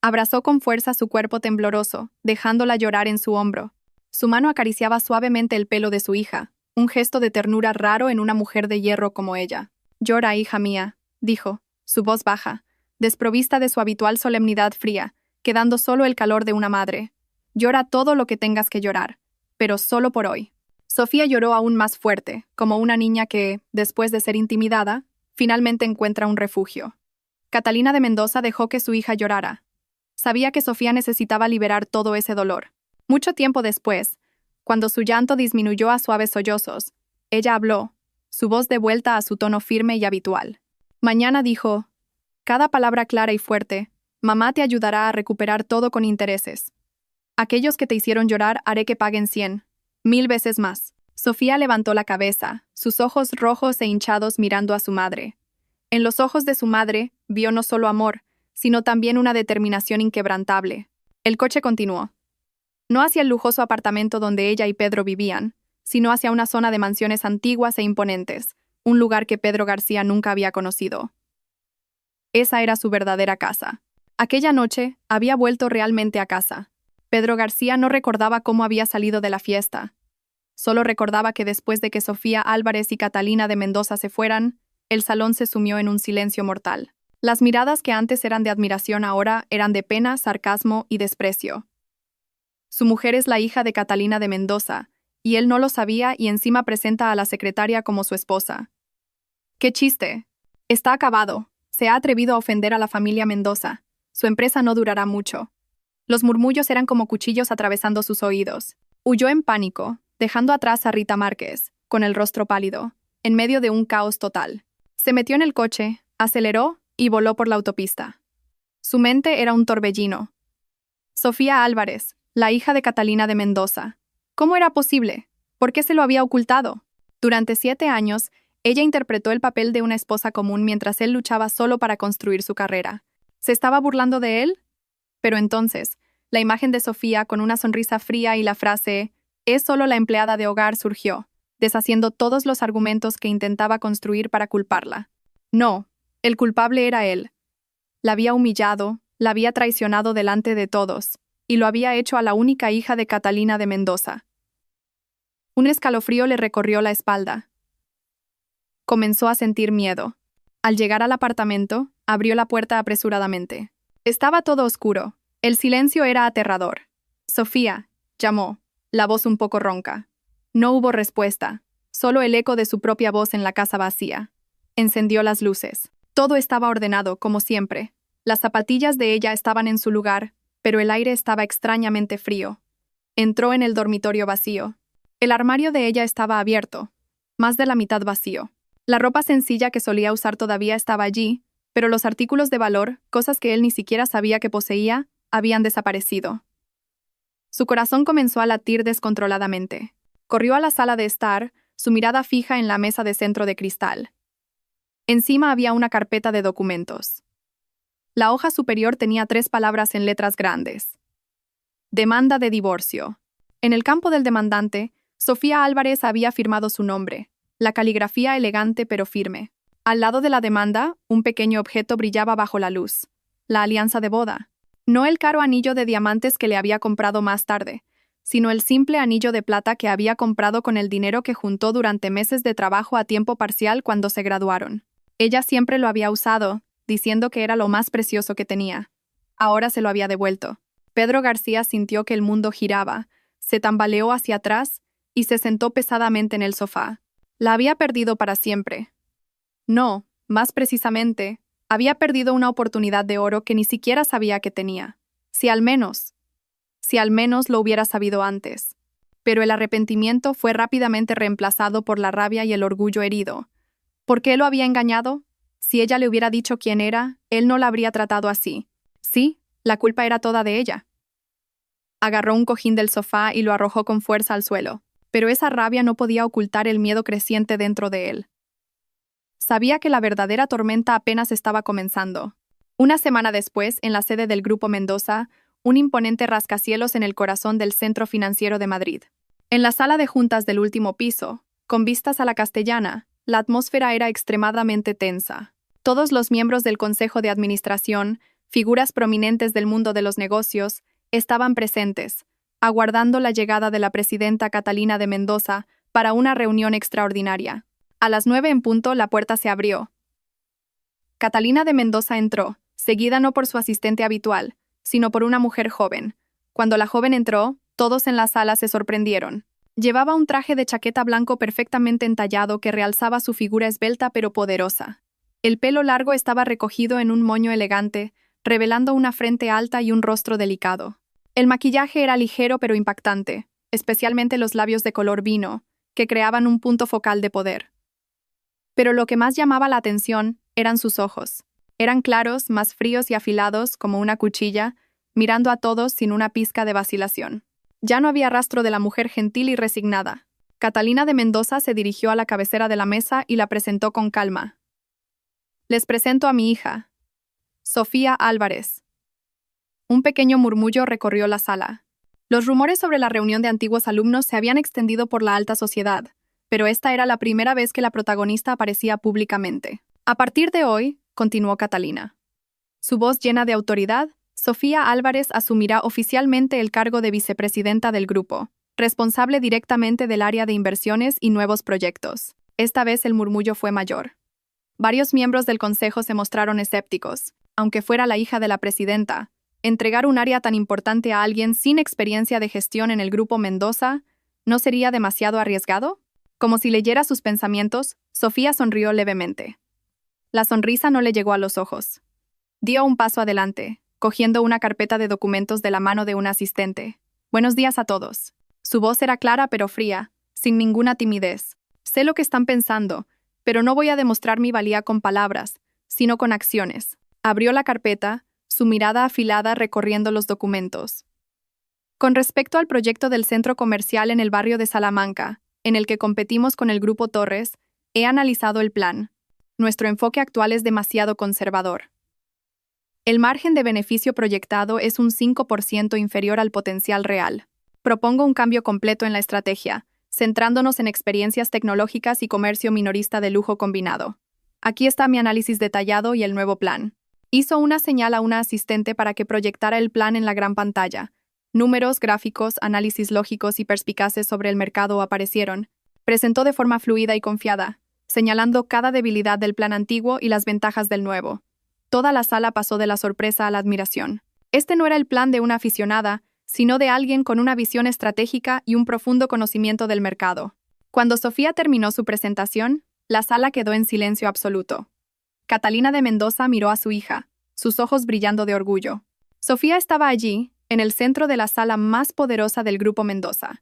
Abrazó con fuerza su cuerpo tembloroso, dejándola llorar en su hombro. Su mano acariciaba suavemente el pelo de su hija, un gesto de ternura raro en una mujer de hierro como ella. «Llora, hija mía», dijo, su voz baja, desprovista de su habitual solemnidad fría, quedando solo el calor de una madre. «Llora todo lo que tengas que llorar, pero solo por hoy». Sofía lloró aún más fuerte, como una niña que, después de ser intimidada, finalmente encuentra un refugio. Catalina de Mendoza dejó que su hija llorara. Sabía que Sofía necesitaba liberar todo ese dolor. Mucho tiempo después, cuando su llanto disminuyó a suaves sollozos, ella habló, su voz de vuelta a su tono firme y habitual. Mañana dijo, cada palabra clara y fuerte, mamá te ayudará a recuperar todo con intereses. Aquellos que te hicieron llorar haré que paguen 100, 1000 veces más. Sofía levantó la cabeza, sus ojos rojos e hinchados mirando a su madre. En los ojos de su madre vio no solo amor, sino también una determinación inquebrantable. El coche continuó. No hacia el lujoso apartamento donde ella y Pedro vivían, sino hacia una zona de mansiones antiguas e imponentes, un lugar que Pedro García nunca había conocido. Esa era su verdadera casa. Aquella noche había vuelto realmente a casa. Pedro García no recordaba cómo había salido de la fiesta. Solo recordaba que después de que Sofía Álvarez y Catalina de Mendoza se fueran, el salón se sumió en un silencio mortal. Las miradas que antes eran de admiración ahora eran de pena, sarcasmo y desprecio. Su mujer es la hija de Catalina de Mendoza, y él no lo sabía y encima presenta a la secretaria como su esposa. ¡Qué chiste! Está acabado. Se ha atrevido a ofender a la familia Mendoza. Su empresa no durará mucho. Los murmullos eran como cuchillos atravesando sus oídos. Huyó en pánico, dejando atrás a Rita Márquez, con el rostro pálido, en medio de un caos total. Se metió en el coche, aceleró y voló por la autopista. Su mente era un torbellino. Sofía Álvarez, la hija de Catalina de Mendoza. ¿Cómo era posible? ¿Por qué se lo había ocultado? Durante 7 años, ella interpretó el papel de una esposa común mientras él luchaba solo para construir su carrera. ¿Se estaba burlando de él? Pero entonces, la imagen de Sofía con una sonrisa fría y la frase «es solo la empleada de hogar» surgió, deshaciendo todos los argumentos que intentaba construir para culparla. No, el culpable era él. La había humillado, la había traicionado delante de todos, y lo había hecho a la única hija de Catalina de Mendoza. Un escalofrío le recorrió la espalda. Comenzó a sentir miedo. Al llegar al apartamento, abrió la puerta apresuradamente. Estaba todo oscuro. El silencio era aterrador. «Sofía», llamó, la voz un poco ronca. No hubo respuesta, solo el eco de su propia voz en la casa vacía. Encendió las luces. Todo estaba ordenado, como siempre. Las zapatillas de ella estaban en su lugar, pero el aire estaba extrañamente frío. Entró en el dormitorio vacío. El armario de ella estaba abierto, más de la mitad vacío. La ropa sencilla que solía usar todavía estaba allí, pero los artículos de valor, cosas que él ni siquiera sabía que poseía, habían desaparecido. Su corazón comenzó a latir descontroladamente. Corrió a la sala de estar, su mirada fija en la mesa de centro de cristal. Encima había una carpeta de documentos. La hoja superior tenía 3 palabras en letras grandes. Demanda de divorcio. En el campo del demandante, Sofía Álvarez había firmado su nombre, la caligrafía elegante pero firme. Al lado de la demanda, un pequeño objeto brillaba bajo la luz. La alianza de boda. No el caro anillo de diamantes que le había comprado más tarde, sino el simple anillo de plata que había comprado con el dinero que juntó durante meses de trabajo a tiempo parcial cuando se graduaron. Ella siempre lo había usado, diciendo que era lo más precioso que tenía. Ahora se lo había devuelto. Pedro García sintió que el mundo giraba, se tambaleó hacia atrás y se sentó pesadamente en el sofá. La había perdido para siempre. No, más precisamente, había perdido una oportunidad de oro que ni siquiera sabía que tenía. Si al menos lo hubiera sabido antes. Pero el arrepentimiento fue rápidamente reemplazado por la rabia y el orgullo herido. ¿Por qué lo había engañado? Si ella le hubiera dicho quién era, él no la habría tratado así. Sí, la culpa era toda de ella. Agarró un cojín del sofá y lo arrojó con fuerza al suelo, pero esa rabia no podía ocultar el miedo creciente dentro de él. Sabía que la verdadera tormenta apenas estaba comenzando. Una semana después, en la sede del Grupo Mendoza, un imponente rascacielos en el corazón del Centro Financiero de Madrid. En la sala de juntas del último piso, con vistas a la Castellana, la atmósfera era extremadamente tensa. Todos los miembros del Consejo de Administración, figuras prominentes del mundo de los negocios, estaban presentes, aguardando la llegada de la presidenta Catalina de Mendoza para una reunión extraordinaria. A las 9 en punto la puerta se abrió. Catalina de Mendoza entró, seguida no por su asistente habitual, sino por una mujer joven. Cuando la joven entró, todos en la sala se sorprendieron. Llevaba un traje de chaqueta blanco perfectamente entallado que realzaba su figura esbelta pero poderosa. El pelo largo estaba recogido en un moño elegante, revelando una frente alta y un rostro delicado. El maquillaje era ligero pero impactante, especialmente los labios de color vino, que creaban un punto focal de poder. Pero lo que más llamaba la atención eran sus ojos. Eran claros, más fríos y afilados como una cuchilla, mirando a todos sin una pizca de vacilación. Ya no había rastro de la mujer gentil y resignada. Catalina de Mendoza se dirigió a la cabecera de la mesa y la presentó con calma. Les presento a mi hija, Sofía Álvarez. Un pequeño murmullo recorrió la sala. Los rumores sobre la reunión de antiguos alumnos se habían extendido por la alta sociedad, pero esta era la primera vez que la protagonista aparecía públicamente. A partir de hoy, continuó Catalina. Su voz llena de autoridad, Sofía Álvarez asumirá oficialmente el cargo de vicepresidenta del grupo, responsable directamente del área de inversiones y nuevos proyectos. Esta vez el murmullo fue mayor. Varios miembros del consejo se mostraron escépticos. Aunque fuera la hija de la presidenta, entregar un área tan importante a alguien sin experiencia de gestión en el grupo Mendoza, ¿no sería demasiado arriesgado? Como si leyera sus pensamientos, Sofía sonrió levemente. La sonrisa no le llegó a los ojos. Dio un paso adelante, cogiendo una carpeta de documentos de la mano de un asistente. Buenos días a todos. Su voz era clara pero fría, sin ninguna timidez. Sé lo que están pensando, pero no voy a demostrar mi valía con palabras, sino con acciones. Abrió la carpeta, su mirada afilada recorriendo los documentos. Con respecto al proyecto del centro comercial en el barrio de Salamanca, en el que competimos con el Grupo Torres, he analizado el plan. Nuestro enfoque actual es demasiado conservador. El margen de beneficio proyectado es un 5% inferior al potencial real. Propongo un cambio completo en la estrategia, centrándonos en experiencias tecnológicas y comercio minorista de lujo combinado. Aquí está mi análisis detallado y el nuevo plan. Hizo una señal a una asistente para que proyectara el plan en la gran pantalla. Números, gráficos, análisis lógicos y perspicaces sobre el mercado aparecieron. Presentó de forma fluida y confiada, señalando cada debilidad del plan antiguo y las ventajas del nuevo. Toda la sala pasó de la sorpresa a la admiración. Este no era el plan de una aficionada, sino de alguien con una visión estratégica y un profundo conocimiento del mercado. Cuando Sofía terminó su presentación, la sala quedó en silencio absoluto. Catalina de Mendoza miró a su hija, sus ojos brillando de orgullo. Sofía estaba allí, en el centro de la sala más poderosa del Grupo Mendoza.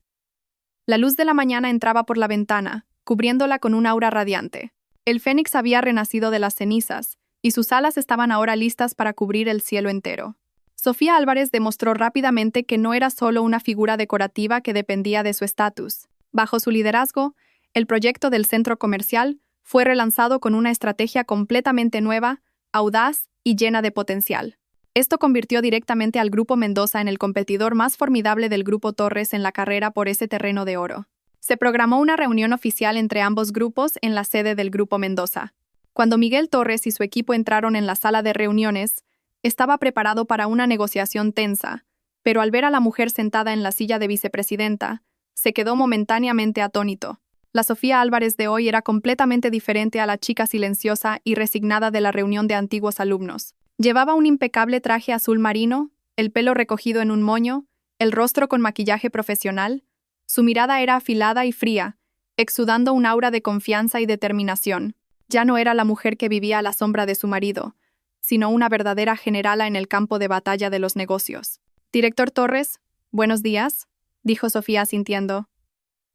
La luz de la mañana entraba por la ventana, cubriéndola con un aura radiante. El fénix había renacido de las cenizas, y sus alas estaban ahora listas para cubrir el cielo entero. Sofía Álvarez demostró rápidamente que no era solo una figura decorativa que dependía de su estatus. Bajo su liderazgo, el proyecto del centro comercial fue relanzado con una estrategia completamente nueva, audaz y llena de potencial. Esto convirtió directamente al Grupo Mendoza en el competidor más formidable del Grupo Torres en la carrera por ese terreno de oro. Se programó una reunión oficial entre ambos grupos en la sede del Grupo Mendoza. Cuando Miguel Torres y su equipo entraron en la sala de reuniones, estaba preparado para una negociación tensa, pero al ver a la mujer sentada en la silla de vicepresidenta, se quedó momentáneamente atónito. La Sofía Álvarez de hoy era completamente diferente a la chica silenciosa y resignada de la reunión de antiguos alumnos. Llevaba un impecable traje azul marino, el pelo recogido en un moño, el rostro con maquillaje profesional. Su mirada era afilada y fría, exudando un aura de confianza y determinación. Ya no era la mujer que vivía a la sombra de su marido, sino una verdadera generala en el campo de batalla de los negocios. «Director Torres, buenos días», dijo Sofía asintiendo.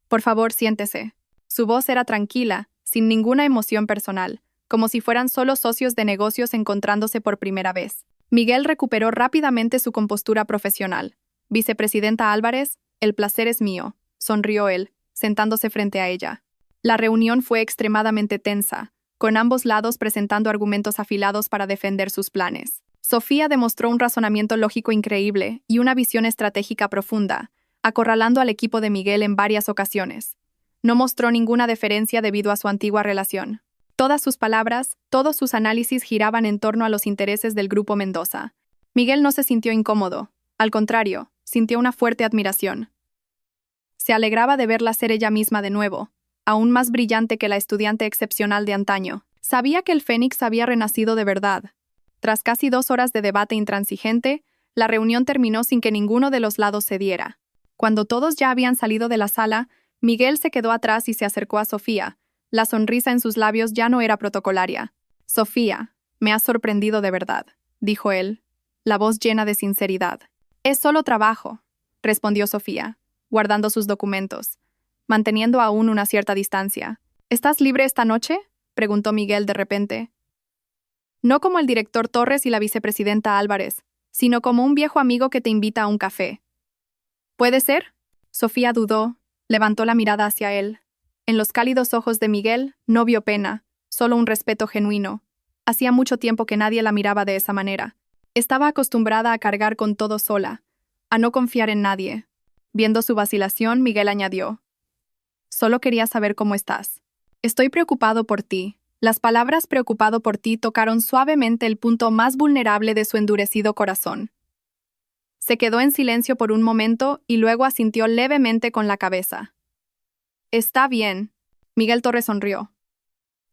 «Por favor, siéntese». Su voz era tranquila, sin ninguna emoción personal, como si fueran solo socios de negocios encontrándose por primera vez. Miguel recuperó rápidamente su compostura profesional. «Vicepresidenta Álvarez, el placer es mío», sonrió él, sentándose frente a ella. La reunión fue extremadamente tensa, con ambos lados presentando argumentos afilados para defender sus planes. Sofía demostró un razonamiento lógico increíble y una visión estratégica profunda, acorralando al equipo de Miguel en varias ocasiones. No mostró ninguna deferencia debido a su antigua relación. Todas sus palabras, todos sus análisis giraban en torno a los intereses del Grupo Mendoza. Miguel no se sintió incómodo, al contrario, sintió una fuerte admiración. Se alegraba de verla ser ella misma de nuevo, aún más brillante que la estudiante excepcional de antaño. Sabía que el Fénix había renacido de verdad. Tras casi 2 horas de debate intransigente, la reunión terminó sin que ninguno de los lados cediera. Cuando todos ya habían salido de la sala, Miguel se quedó atrás y se acercó a Sofía. La sonrisa en sus labios ya no era protocolaria. «Sofía, me has sorprendido de verdad», dijo él, la voz llena de sinceridad. Es solo trabajo, respondió Sofía, guardando sus documentos, manteniendo aún una cierta distancia. ¿Estás libre esta noche?, preguntó Miguel de repente. No como el director Torres y la vicepresidenta Álvarez, sino como un viejo amigo que te invita a un café. ¿Puede ser? Sofía dudó, levantó la mirada hacia él. En los cálidos ojos de Miguel no vio pena, solo un respeto genuino. Hacía mucho tiempo que nadie la miraba de esa manera. Estaba acostumbrada a cargar con todo sola, a no confiar en nadie. Viendo su vacilación, Miguel añadió: Solo quería saber cómo estás. Estoy preocupado por ti. Las palabras preocupado por ti tocaron suavemente el punto más vulnerable de su endurecido corazón. Se quedó en silencio por un momento y luego asintió levemente con la cabeza. Está bien. Miguel Torres sonrió.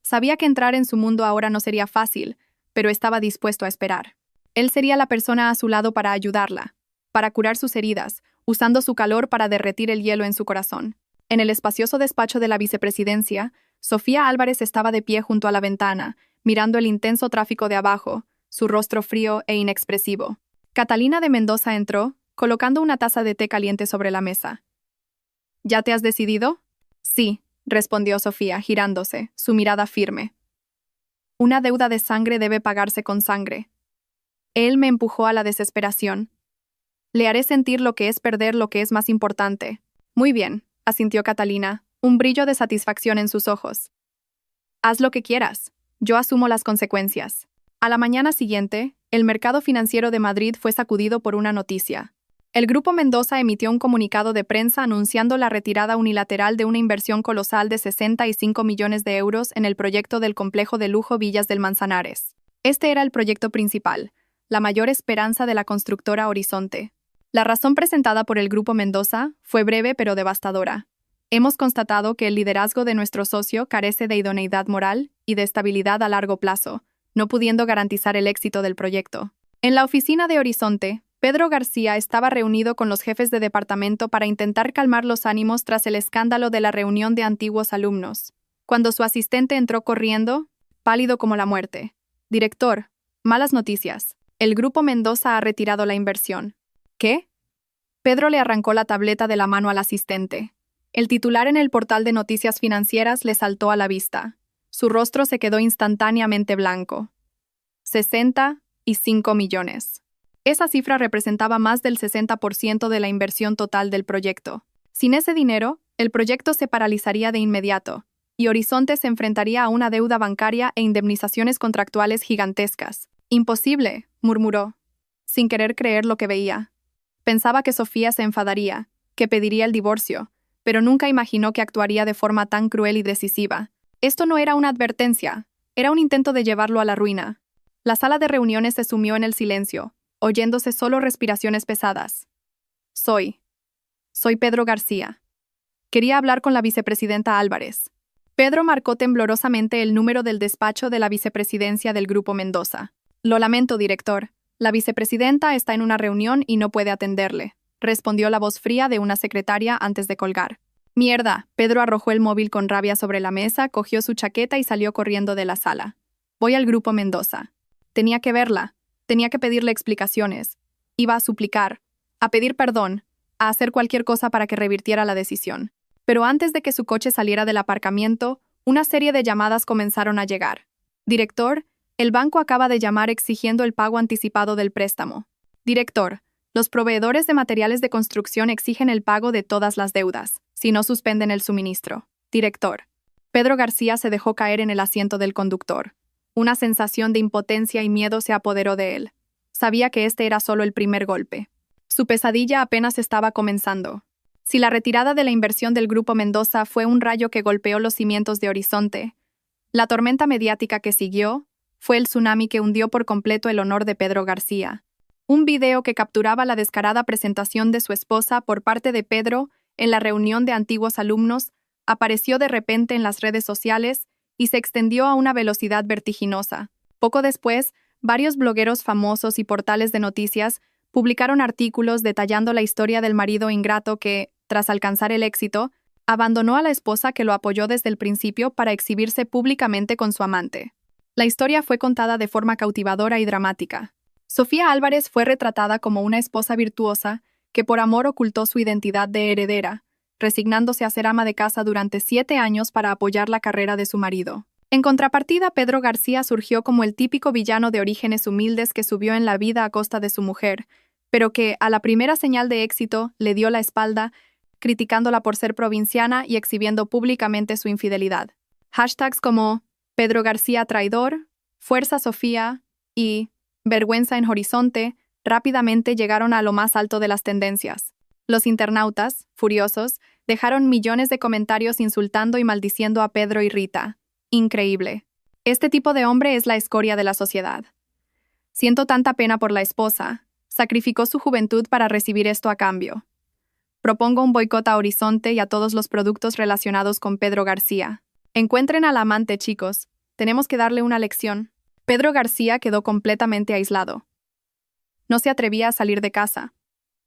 Sabía que entrar en su mundo ahora no sería fácil, pero estaba dispuesto a esperar. Él sería la persona a su lado para ayudarla, para curar sus heridas, usando su calor para derretir el hielo en su corazón. En el espacioso despacho de la vicepresidencia, Sofía Álvarez estaba de pie junto a la ventana, mirando el intenso tráfico de abajo, su rostro frío e inexpresivo. Catalina de Mendoza entró, colocando una taza de té caliente sobre la mesa. ¿Ya te has decidido? Sí, respondió Sofía, girándose, su mirada firme. Una deuda de sangre debe pagarse con sangre. Él me empujó a la desesperación. Le haré sentir lo que es perder lo que es más importante. Muy bien, asintió Catalina, un brillo de satisfacción en sus ojos. Haz lo que quieras. Yo asumo las consecuencias. A la mañana siguiente, el mercado financiero de Madrid fue sacudido por una noticia. El Grupo Mendoza emitió un comunicado de prensa anunciando la retirada unilateral de una inversión colosal de 65 millones de euros en el proyecto del complejo de lujo Villas del Manzanares. Este era el proyecto principal, la mayor esperanza de la constructora Horizonte. La razón presentada por el Grupo Mendoza fue breve pero devastadora. Hemos constatado que el liderazgo de nuestro socio carece de idoneidad moral y de estabilidad a largo plazo, no pudiendo garantizar el éxito del proyecto. En la oficina de Horizonte, Pedro García estaba reunido con los jefes de departamento para intentar calmar los ánimos tras el escándalo de la reunión de antiguos alumnos. Cuando su asistente entró corriendo, pálido como la muerte. Director, malas noticias. El Grupo Mendoza ha retirado la inversión. ¿Qué? Pedro le arrancó la tableta de la mano al asistente. El titular en el portal de noticias financieras le saltó a la vista. Su rostro se quedó instantáneamente blanco. 65 millones. Esa cifra representaba más del 60% de la inversión total del proyecto. Sin ese dinero, el proyecto se paralizaría de inmediato, y Horizonte se enfrentaría a una deuda bancaria e indemnizaciones contractuales gigantescas. Imposible, murmuró, sin querer creer lo que veía. Pensaba que Sofía se enfadaría, que pediría el divorcio, pero nunca imaginó que actuaría de forma tan cruel y decisiva. Esto no era una advertencia, era un intento de llevarlo a la ruina. La sala de reuniones se sumió en el silencio, oyéndose solo respiraciones pesadas. Soy Pedro García. Quería hablar con la vicepresidenta Álvarez. Pedro marcó temblorosamente el número del despacho de la vicepresidencia del Grupo Mendoza. Lo lamento, director. La vicepresidenta está en una reunión y no puede atenderle, respondió la voz fría de una secretaria antes de colgar. Mierda. Pedro arrojó el móvil con rabia sobre la mesa, cogió su chaqueta y salió corriendo de la sala. Voy al Grupo Mendoza. Tenía que verla. Tenía que pedirle explicaciones. Iba a suplicar, a pedir perdón, a hacer cualquier cosa para que revirtiera la decisión. Pero antes de que su coche saliera del aparcamiento, una serie de llamadas comenzaron a llegar. Director, el banco acaba de llamar exigiendo el pago anticipado del préstamo. Director, los proveedores de materiales de construcción exigen el pago de todas las deudas, si no suspenden el suministro. Director. Pedro García se dejó caer en el asiento del conductor. Una sensación de impotencia y miedo se apoderó de él. Sabía que este era solo el primer golpe. Su pesadilla apenas estaba comenzando. Si la retirada de la inversión del Grupo Mendoza fue un rayo que golpeó los cimientos de Horizonte, la tormenta mediática que siguió fue el tsunami que hundió por completo el honor de Pedro García. Un video que capturaba la descarada presentación de su esposa por parte de Pedro en la reunión de antiguos alumnos apareció de repente en las redes sociales y se extendió a una velocidad vertiginosa. Poco después, varios blogueros famosos y portales de noticias publicaron artículos detallando la historia del marido ingrato que, tras alcanzar el éxito, abandonó a la esposa que lo apoyó desde el principio para exhibirse públicamente con su amante. La historia fue contada de forma cautivadora y dramática. Sofía Álvarez fue retratada como una esposa virtuosa que por amor ocultó su identidad de heredera, resignándose a ser ama de casa durante 7 años para apoyar la carrera de su marido. En contrapartida, Pedro García surgió como el típico villano de orígenes humildes que subió en la vida a costa de su mujer, pero que, a la primera señal de éxito, le dio la espalda, criticándola por ser provinciana y exhibiendo públicamente su infidelidad. Hashtags como Pedro García traidor, Fuerza Sofía y Vergüenza en Horizonte rápidamente llegaron a lo más alto de las tendencias. Los internautas, furiosos, dejaron millones de comentarios insultando y maldiciendo a Pedro y Rita. Increíble. Este tipo de hombre es la escoria de la sociedad. Siento tanta pena por la esposa. Sacrificó su juventud para recibir esto a cambio. Propongo un boicot a Horizonte y a todos los productos relacionados con Pedro García. Encuentren al amante, chicos. Tenemos que darle una lección. Pedro García quedó completamente aislado. No se atrevía a salir de casa,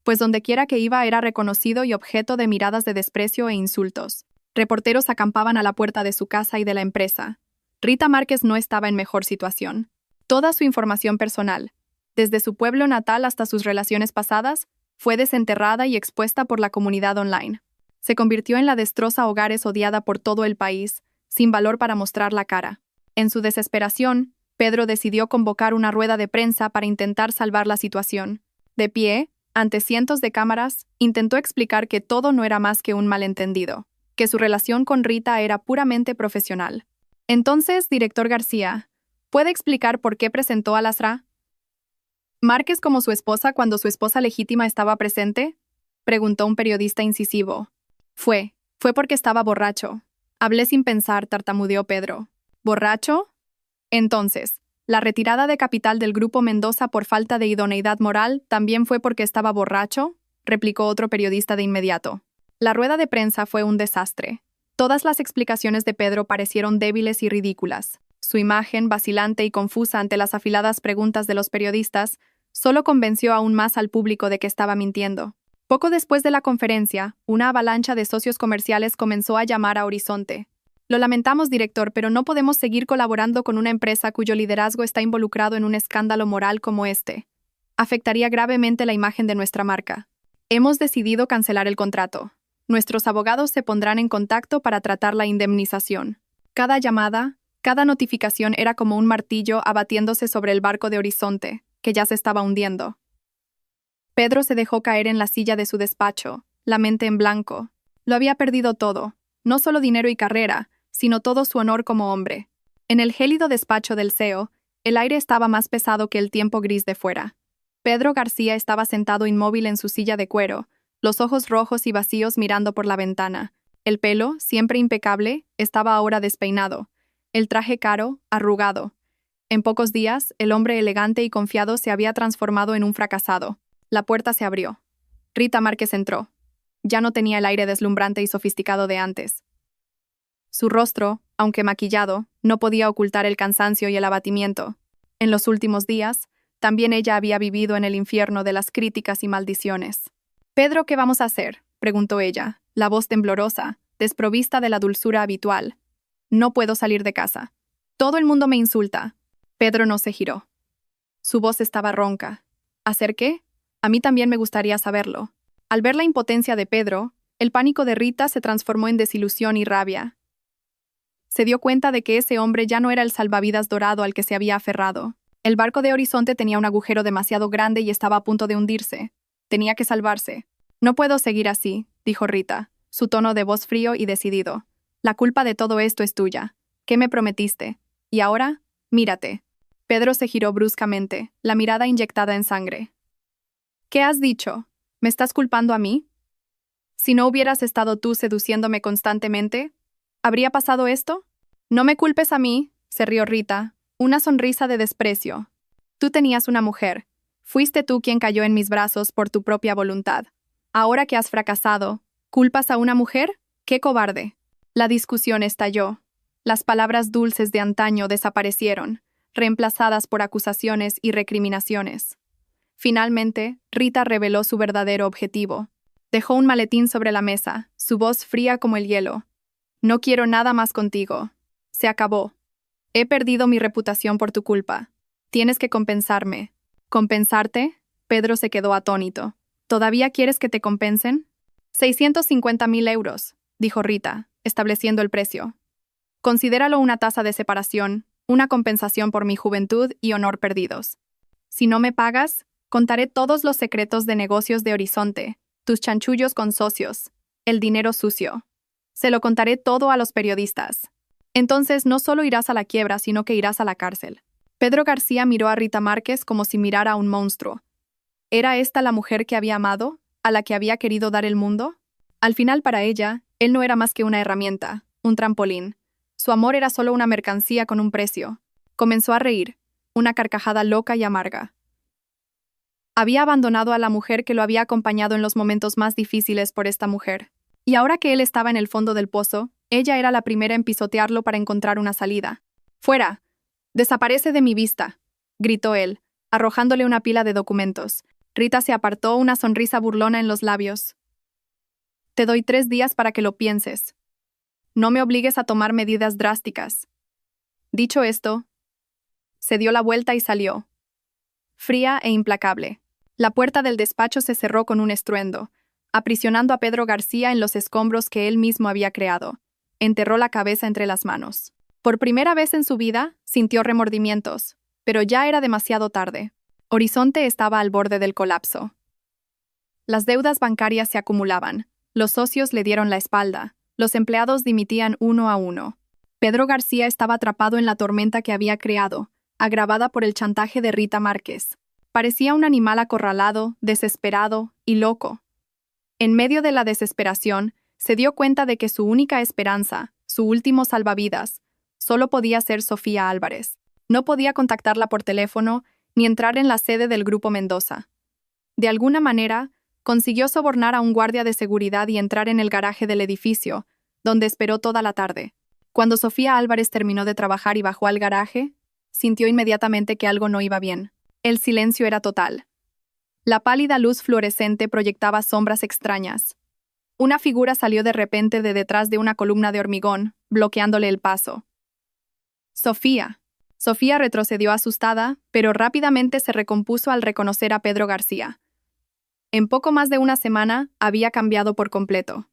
pues dondequiera que iba era reconocido y objeto de miradas de desprecio e insultos. Reporteros acampaban a la puerta de su casa y de la empresa. Rita Márquez no estaba en mejor situación. Toda su información personal, desde su pueblo natal hasta sus relaciones pasadas, fue desenterrada y expuesta por la comunidad online. Se convirtió en la destroza hogares odiada por todo el país, sin valor para mostrar la cara. En su desesperación, Pedro decidió convocar una rueda de prensa para intentar salvar la situación. De pie, ante cientos de cámaras, intentó explicar que todo no era más que un malentendido, que su relación con Rita era puramente profesional. Entonces, director García, ¿puede explicar por qué presentó a Lasra Márquez como su esposa cuando su esposa legítima estaba presente? Preguntó un periodista incisivo. Fue porque estaba borracho. Hablé sin pensar, tartamudeó Pedro. ¿Borracho? Entonces, la retirada de capital del Grupo Mendoza por falta de idoneidad moral también fue porque estaba borracho, replicó otro periodista de inmediato. La rueda de prensa fue un desastre. Todas las explicaciones de Pedro parecieron débiles y ridículas. Su imagen, vacilante y confusa ante las afiladas preguntas de los periodistas, solo convenció aún más al público de que estaba mintiendo. Poco después de la conferencia, una avalancha de socios comerciales comenzó a llamar a Horizonte. Lo lamentamos, director, pero no podemos seguir colaborando con una empresa cuyo liderazgo está involucrado en un escándalo moral como este. Afectaría gravemente la imagen de nuestra marca. Hemos decidido cancelar el contrato. Nuestros abogados se pondrán en contacto para tratar la indemnización. Cada llamada, cada notificación era como un martillo abatiéndose sobre el barco de Horizonte, que ya se estaba hundiendo. Pedro se dejó caer en la silla de su despacho, la mente en blanco. Lo había perdido todo, no solo dinero y carrera, sino todo su honor como hombre. En el gélido despacho del CEO, el aire estaba más pesado que el tiempo gris de fuera. Pedro García estaba sentado inmóvil en su silla de cuero, los ojos rojos y vacíos mirando por la ventana. El pelo, siempre impecable, estaba ahora despeinado. El traje caro, arrugado. En pocos días, el hombre elegante y confiado se había transformado en un fracasado. La puerta se abrió. Rita Márquez entró. Ya no tenía el aire deslumbrante y sofisticado de antes. Su rostro, aunque maquillado, no podía ocultar el cansancio y el abatimiento. En los últimos días, también ella había vivido en el infierno de las críticas y maldiciones. «Pedro, ¿qué vamos a hacer?», preguntó ella, la voz temblorosa, desprovista de la dulzura habitual. «No puedo salir de casa. Todo el mundo me insulta». Pedro no se giró. Su voz estaba ronca. ¿Hacer qué? A mí también me gustaría saberlo. Al ver la impotencia de Pedro, el pánico de Rita se transformó en desilusión y rabia. Se dio cuenta de que ese hombre ya no era el salvavidas dorado al que se había aferrado. El barco de Horizonte tenía un agujero demasiado grande y estaba a punto de hundirse. Tenía que salvarse. «No puedo seguir así», dijo Rita, su tono de voz frío y decidido. «La culpa de todo esto es tuya. ¿Qué me prometiste? Y ahora, mírate». Pedro se giró bruscamente, la mirada inyectada en sangre. «¿Qué has dicho? ¿Me estás culpando a mí? Si no hubieras estado tú seduciéndome constantemente, ¿habría pasado esto? No me culpes a mí», se rió Rita, una sonrisa de desprecio. «Tú tenías una mujer. Fuiste tú quien cayó en mis brazos por tu propia voluntad. Ahora que has fracasado, ¿culpas a una mujer? ¡Qué cobarde!». La discusión estalló. Las palabras dulces de antaño desaparecieron, reemplazadas por acusaciones y recriminaciones. Finalmente, Rita reveló su verdadero objetivo. Dejó un maletín sobre la mesa, su voz fría como el hielo. «No quiero nada más contigo. Se acabó. He perdido mi reputación por tu culpa. Tienes que compensarme». ¿Compensarte? Pedro se quedó atónito. ¿Todavía quieres que te compensen? 650.000 euros, dijo Rita, estableciendo el precio. Considéralo una tasa de separación, una compensación por mi juventud y honor perdidos. Si no me pagas, contaré todos los secretos de negocios de Horizonte, tus chanchullos con socios, el dinero sucio. Se lo contaré todo a los periodistas. Entonces no solo irás a la quiebra, sino que irás a la cárcel. Pedro García miró a Rita Márquez como si mirara a un monstruo. ¿Era esta la mujer que había amado, a la que había querido dar el mundo? Al final, para ella, él no era más que una herramienta, un trampolín. Su amor era solo una mercancía con un precio. Comenzó a reír, una carcajada loca y amarga. Había abandonado a la mujer que lo había acompañado en los momentos más difíciles por esta mujer. Y ahora que él estaba en el fondo del pozo, ella era la primera en pisotearlo para encontrar una salida. ¡Fuera! ¡Desaparece de mi vista!, gritó él, arrojándole una pila de documentos. Rita se apartó, una sonrisa burlona en los labios. Te doy 3 días para que lo pienses. No me obligues a tomar medidas drásticas. Dicho esto, se dio la vuelta y salió. Fría e implacable. La puerta del despacho se cerró con un estruendo, aprisionando a Pedro García en los escombros que él mismo había creado. Enterró la cabeza entre las manos. Por primera vez en su vida, sintió remordimientos, pero ya era demasiado tarde. Horizonte estaba al borde del colapso. Las deudas bancarias se acumulaban, los socios le dieron la espalda, los empleados dimitían uno a uno. Pedro García estaba atrapado en la tormenta que había creado, agravada por el chantaje de Rita Márquez. Parecía un animal acorralado, desesperado y loco. En medio de la desesperación, se dio cuenta de que su única esperanza, su último salvavidas, solo podía ser Sofía Álvarez. No podía contactarla por teléfono ni entrar en la sede del Grupo Mendoza. De alguna manera, consiguió sobornar a un guardia de seguridad y entrar en el garaje del edificio, donde esperó toda la tarde. Cuando Sofía Álvarez terminó de trabajar y bajó al garaje, sintió inmediatamente que algo no iba bien. El silencio era total. La pálida luz fluorescente proyectaba sombras extrañas. Una figura salió de repente de detrás de una columna de hormigón, bloqueándole el paso. Sofía. Sofía retrocedió asustada, pero rápidamente se recompuso al reconocer a Pedro García. En poco más de una semana, había cambiado por completo.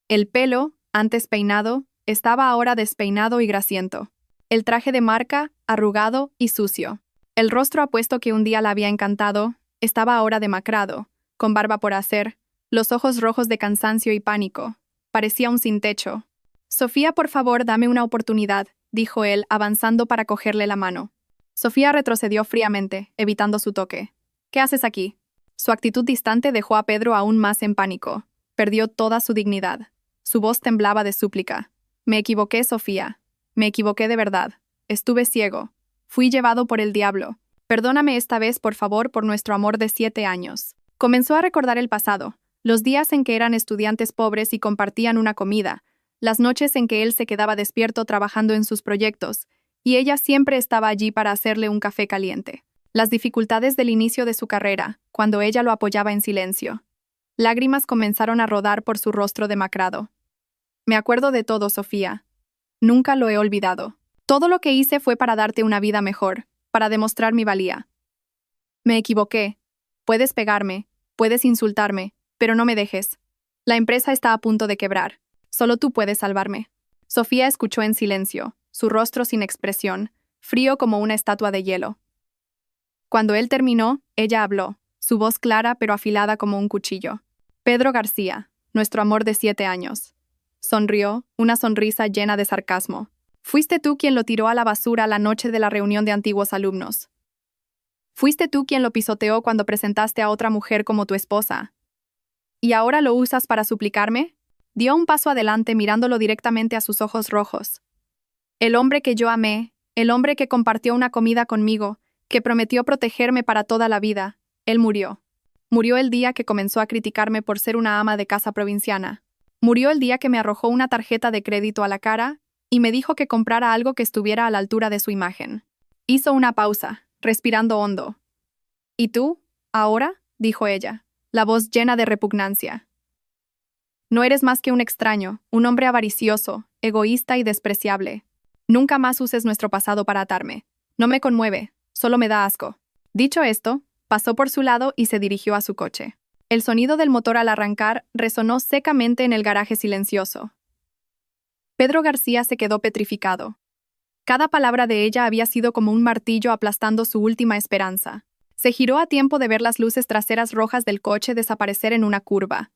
El pelo, antes peinado, estaba ahora despeinado y grasiento. El traje de marca, arrugado y sucio. El rostro apuesto que un día la había encantado, estaba ahora demacrado, con barba por hacer, los ojos rojos de cansancio y pánico. Parecía un sin techo. Sofía, por favor, dame una oportunidad, dijo él, avanzando para cogerle la mano. Sofía retrocedió fríamente, evitando su toque. ¿Qué haces aquí? Su actitud distante dejó a Pedro aún más en pánico. Perdió toda su dignidad. Su voz temblaba de súplica. Me equivoqué, Sofía. Me equivoqué de verdad. Estuve ciego. Fui llevado por el diablo. Perdóname esta vez, por favor, por nuestro amor de 7 años. Comenzó a recordar el pasado, los días en que eran estudiantes pobres y compartían una comida, las noches en que él se quedaba despierto trabajando en sus proyectos, y ella siempre estaba allí para hacerle un café caliente. Las dificultades del inicio de su carrera, cuando ella lo apoyaba en silencio. Lágrimas comenzaron a rodar por su rostro demacrado. Me acuerdo de todo, Sofía. Nunca lo he olvidado. Todo lo que hice fue para darte una vida mejor, para demostrar mi valía. Me equivoqué. Puedes pegarme, puedes insultarme, pero no me dejes. La empresa está a punto de quebrar. Solo tú puedes salvarme. Sofía escuchó en silencio, su rostro sin expresión, frío como una estatua de hielo. Cuando él terminó, ella habló, su voz clara pero afilada como un cuchillo. Pedro García, nuestro amor de 7 años. Sonrió, una sonrisa llena de sarcasmo. Fuiste tú quien lo tiró a la basura la noche de la reunión de antiguos alumnos. Fuiste tú quien lo pisoteó cuando presentaste a otra mujer como tu esposa. ¿Y ahora lo usas para suplicarme? Dio un paso adelante mirándolo directamente a sus ojos rojos. El hombre que yo amé, el hombre que compartió una comida conmigo, que prometió protegerme para toda la vida, él murió. Murió el día que comenzó a criticarme por ser una ama de casa provinciana. Murió el día que me arrojó una tarjeta de crédito a la cara y me dijo que comprara algo que estuviera a la altura de su imagen. Hizo una pausa, respirando hondo. ¿Y tú, ahora?, dijo ella, la voz llena de repugnancia. No eres más que un extraño, un hombre avaricioso, egoísta y despreciable. Nunca más uses nuestro pasado para atarme. No me conmueve, solo me da asco. Dicho esto, pasó por su lado y se dirigió a su coche. El sonido del motor al arrancar resonó secamente en el garaje silencioso. Pedro García se quedó petrificado. Cada palabra de ella había sido como un martillo aplastando su última esperanza. Se giró a tiempo de ver las luces traseras rojas del coche desaparecer en una curva.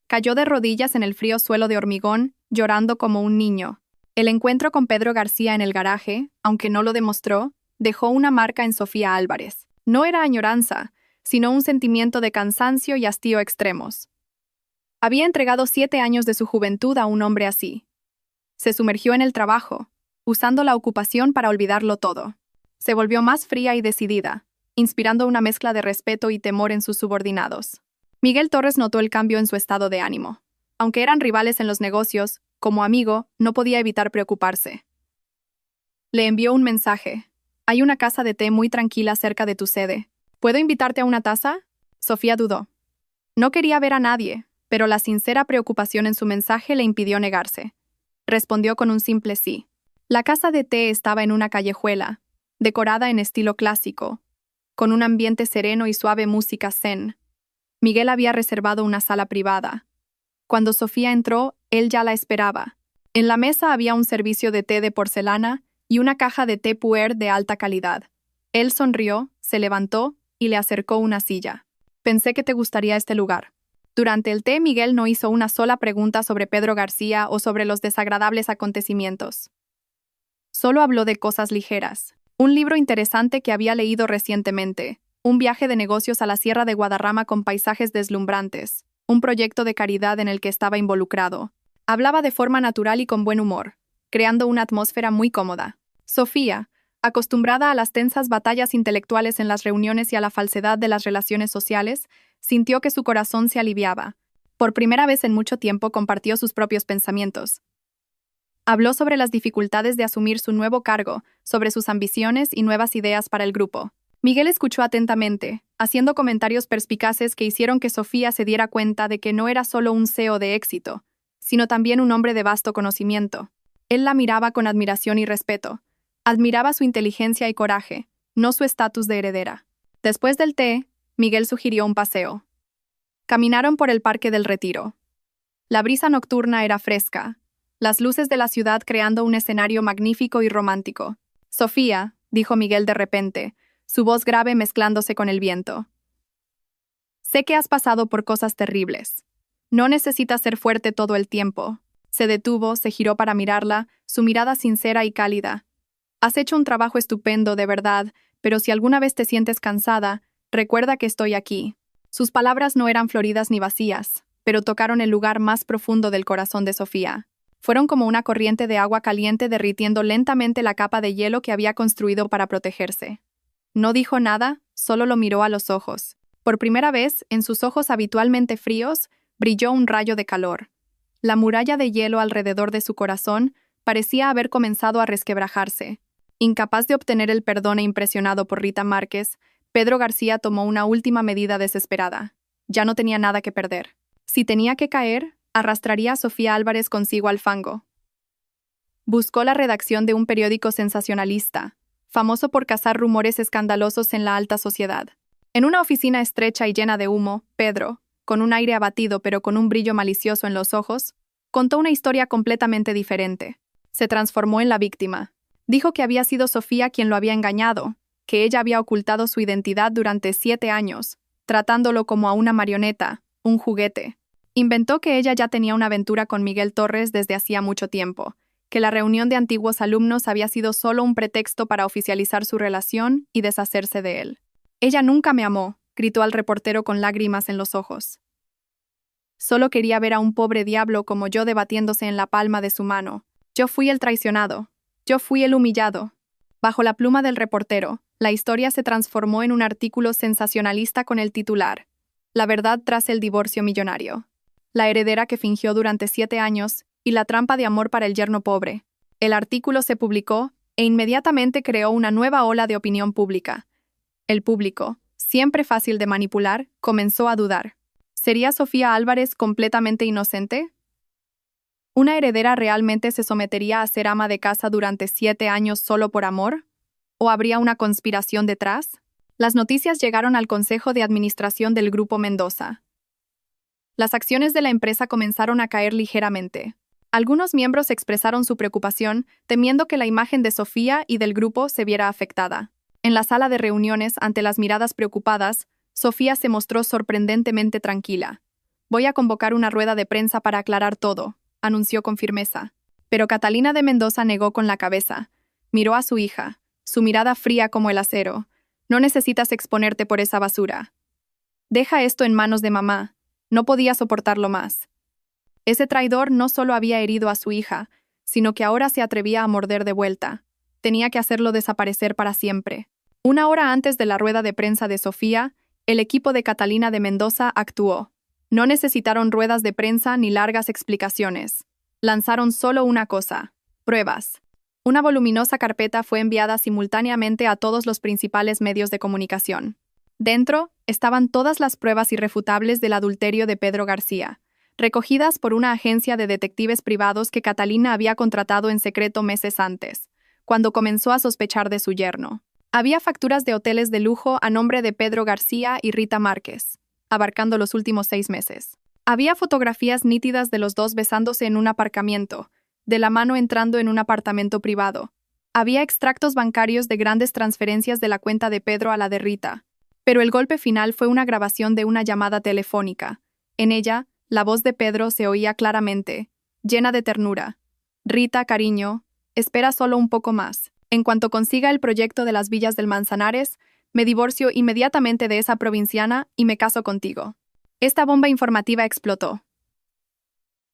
Cayó de rodillas en el frío suelo de hormigón, llorando como un niño. El encuentro con Pedro García en el garaje, aunque no lo demostró, dejó una marca en Sofía Álvarez. No era añoranza, sino un sentimiento de cansancio y hastío extremos. Había entregado 7 años de su juventud a un hombre así. Se sumergió en el trabajo, usando la ocupación para olvidarlo todo. Se volvió más fría y decidida, inspirando una mezcla de respeto y temor en sus subordinados. Miguel Torres notó el cambio en su estado de ánimo. Aunque eran rivales en los negocios, como amigo, no podía evitar preocuparse. Le envió un mensaje. Hay una casa de té muy tranquila cerca de tu sede. ¿Puedo invitarte a una taza? Sofía dudó. No quería ver a nadie, pero la sincera preocupación en su mensaje le impidió negarse. Respondió con un simple sí. La casa de té estaba en una callejuela, decorada en estilo clásico, con un ambiente sereno y suave música zen. Miguel había reservado una sala privada. Cuando Sofía entró, él ya la esperaba. En la mesa había un servicio de té de porcelana y una caja de té puer de alta calidad. Él sonrió, se levantó y le acercó una silla. Pensé que te gustaría este lugar. Durante el té, Miguel no hizo una sola pregunta sobre Pedro García o sobre los desagradables acontecimientos. Solo habló de cosas ligeras. Un libro interesante que había leído recientemente, un viaje de negocios a la Sierra de Guadarrama con paisajes deslumbrantes, un proyecto de caridad en el que estaba involucrado. Hablaba de forma natural y con buen humor, creando una atmósfera muy cómoda. Sofía, acostumbrada a las tensas batallas intelectuales en las reuniones y a la falsedad de las relaciones sociales, sintió que su corazón se aliviaba. Por primera vez en mucho tiempo compartió sus propios pensamientos. Habló sobre las dificultades de asumir su nuevo cargo, sobre sus ambiciones y nuevas ideas para el grupo. Miguel escuchó atentamente, haciendo comentarios perspicaces que hicieron que Sofía se diera cuenta de que no era solo un CEO de éxito, sino también un hombre de vasto conocimiento. Él la miraba con admiración y respeto. Admiraba su inteligencia y coraje, no su estatus de heredera. Después del té, Miguel sugirió un paseo. Caminaron por el Parque del Retiro. La brisa nocturna era fresca, las luces de la ciudad creando un escenario magnífico y romántico. Sofía, dijo Miguel de repente, su voz grave mezclándose con el viento. Sé que has pasado por cosas terribles. No necesitas ser fuerte todo el tiempo. Se detuvo, se giró para mirarla, su mirada sincera y cálida. Has hecho un trabajo estupendo, de verdad, pero si alguna vez te sientes cansada, recuerda que estoy aquí. Sus palabras no eran floridas ni vacías, pero tocaron el lugar más profundo del corazón de Sofía. Fueron como una corriente de agua caliente derritiendo lentamente la capa de hielo que había construido para protegerse. No dijo nada, solo lo miró a los ojos. Por primera vez, en sus ojos habitualmente fríos, brilló un rayo de calor. La muralla de hielo alrededor de su corazón parecía haber comenzado a resquebrajarse. Incapaz de obtener el perdón e impresionado por Rita Márquez, Pedro García tomó una última medida desesperada. Ya no tenía nada que perder. Si tenía que caer, arrastraría a Sofía Álvarez consigo al fango. Buscó la redacción de un periódico sensacionalista, famoso por cazar rumores escandalosos en la alta sociedad. En una oficina estrecha y llena de humo, Pedro, con un aire abatido pero con un brillo malicioso en los ojos, contó una historia completamente diferente. Se transformó en la víctima. Dijo que había sido Sofía quien lo había engañado, que ella había ocultado su identidad durante 7 años, tratándolo como a una marioneta, un juguete. Inventó que ella ya tenía una aventura con Miguel Torres desde hacía mucho tiempo, que la reunión de antiguos alumnos había sido solo un pretexto para oficializar su relación y deshacerse de él. «Ella nunca me amó», gritó al reportero con lágrimas en los ojos. «Solo quería ver a un pobre diablo como yo debatiéndose en la palma de su mano. Yo fui el traicionado. Yo fui el humillado». Bajo la pluma del reportero, la historia se transformó en un artículo sensacionalista con el titular: «La verdad tras el divorcio millonario. La heredera que fingió durante 7 años y la trampa de amor para el yerno pobre». El artículo se publicó e inmediatamente creó una nueva ola de opinión pública. El público, siempre fácil de manipular, comenzó a dudar. ¿Sería Sofía Álvarez completamente inocente? ¿Una heredera realmente se sometería a ser ama de casa durante 7 años solo por amor? ¿O habría una conspiración detrás? Las noticias llegaron al Consejo de Administración del Grupo Mendoza. Las acciones de la empresa comenzaron a caer ligeramente. Algunos miembros expresaron su preocupación, temiendo que la imagen de Sofía y del grupo se viera afectada. En la sala de reuniones, ante las miradas preocupadas, Sofía se mostró sorprendentemente tranquila. «Voy a convocar una rueda de prensa para aclarar todo», anunció con firmeza. Pero Catalina de Mendoza negó con la cabeza. Miró a su hija, su mirada fría como el acero. «No necesitas exponerte por esa basura. Deja esto en manos de mamá». No podía soportarlo más. Ese traidor no solo había herido a su hija, sino que ahora se atrevía a morder de vuelta. Tenía que hacerlo desaparecer para siempre. Una hora antes de la rueda de prensa de Sofía, el equipo de Catalina de Mendoza actuó. No necesitaron ruedas de prensa ni largas explicaciones. Lanzaron solo una cosa: pruebas. Una voluminosa carpeta fue enviada simultáneamente a todos los principales medios de comunicación. Dentro estaban todas las pruebas irrefutables del adulterio de Pedro García, recogidas por una agencia de detectives privados que Catalina había contratado en secreto meses antes, cuando comenzó a sospechar de su yerno. Había facturas de hoteles de lujo a nombre de Pedro García y Rita Márquez, abarcando los últimos 6 meses. Había fotografías nítidas de los dos besándose en un aparcamiento, de la mano entrando en un apartamento privado. Había extractos bancarios de grandes transferencias de la cuenta de Pedro a la de Rita. Pero el golpe final fue una grabación de una llamada telefónica. En ella, la voz de Pedro se oía claramente, llena de ternura. «Rita, cariño, espera solo un poco más. En cuanto consiga el proyecto de las villas del Manzanares, me divorcio inmediatamente de esa provinciana y me caso contigo». Esta bomba informativa explotó.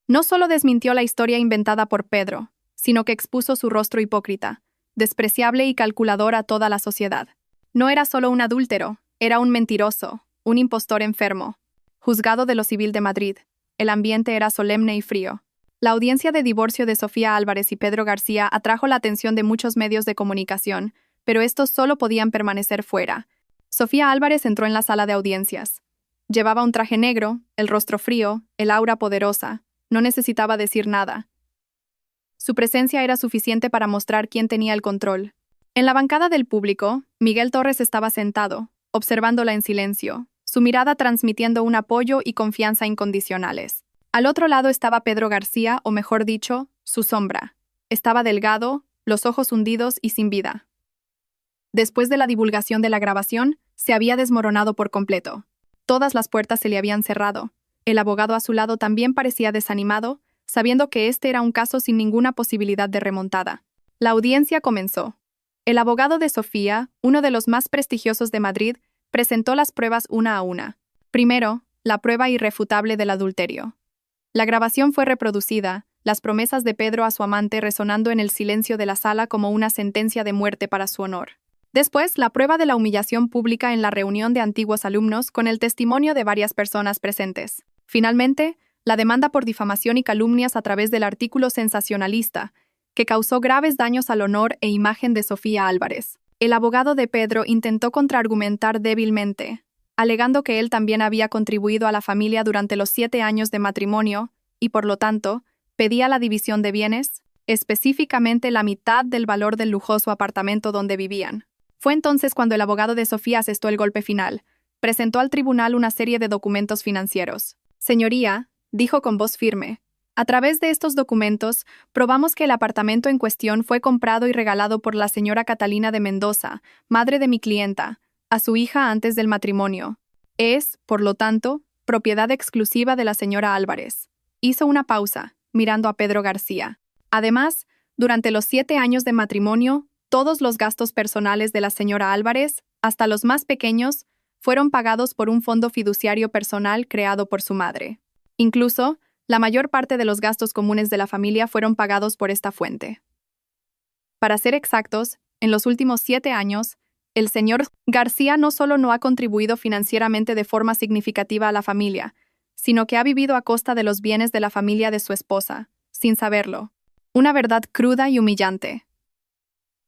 No solo desmintió la historia inventada por Pedro, sino que expuso su rostro hipócrita, despreciable y calculador a toda la sociedad. No era solo un adúltero, era un mentiroso, un impostor enfermo. Juzgado de lo Civil de Madrid, el ambiente era solemne y frío. La audiencia de divorcio de Sofía Álvarez y Pedro García atrajo la atención de muchos medios de comunicación, pero estos solo podían permanecer fuera. Sofía Álvarez entró en la sala de audiencias. Llevaba un traje negro, el rostro frío, el aura poderosa. No necesitaba decir nada. Su presencia era suficiente para mostrar quién tenía el control. En la bancada del público, Miguel Torres estaba sentado, observándola en silencio, su mirada transmitiendo un apoyo y confianza incondicionales. Al otro lado estaba Pedro García, o mejor dicho, su sombra. Estaba delgado, los ojos hundidos y sin vida. Después de la divulgación de la grabación, se había desmoronado por completo. Todas las puertas se le habían cerrado. El abogado a su lado también parecía desanimado, sabiendo que este era un caso sin ninguna posibilidad de remontada. La audiencia comenzó. El abogado de Sofía, uno de los más prestigiosos de Madrid, presentó las pruebas una a una. Primero, la prueba irrefutable del adulterio. La grabación fue reproducida, las promesas de Pedro a su amante resonando en el silencio de la sala como una sentencia de muerte para su honor. Después, la prueba de la humillación pública en la reunión de antiguos alumnos con el testimonio de varias personas presentes. Finalmente, la demanda por difamación y calumnias a través del artículo sensacionalista, que causó graves daños al honor e imagen de Sofía Álvarez. El abogado de Pedro intentó contraargumentar débilmente, alegando que él también había contribuido a la familia durante los 7 años de matrimonio y, por lo tanto, pedía la división de bienes, específicamente la mitad del valor del lujoso apartamento donde vivían. Fue entonces cuando el abogado de Sofía asestó el golpe final. Presentó al tribunal una serie de documentos financieros. «Señoría», dijo con voz firme, «a través de estos documentos, probamos que el apartamento en cuestión fue comprado y regalado por la señora Catalina de Mendoza, madre de mi clienta, a su hija antes del matrimonio. Es, por lo tanto, propiedad exclusiva de la señora Álvarez». Hizo una pausa, mirando a Pedro García. Además, durante los 7 años de matrimonio, todos los gastos personales de la señora Álvarez, hasta los más pequeños, fueron pagados por un fondo fiduciario personal creado por su madre. Incluso, la mayor parte de los gastos comunes de la familia fueron pagados por esta fuente. Para ser exactos, en los últimos 7 años, el señor García no solo no ha contribuido financieramente de forma significativa a la familia, sino que ha vivido a costa de los bienes de la familia de su esposa, sin saberlo. Una verdad cruda y humillante.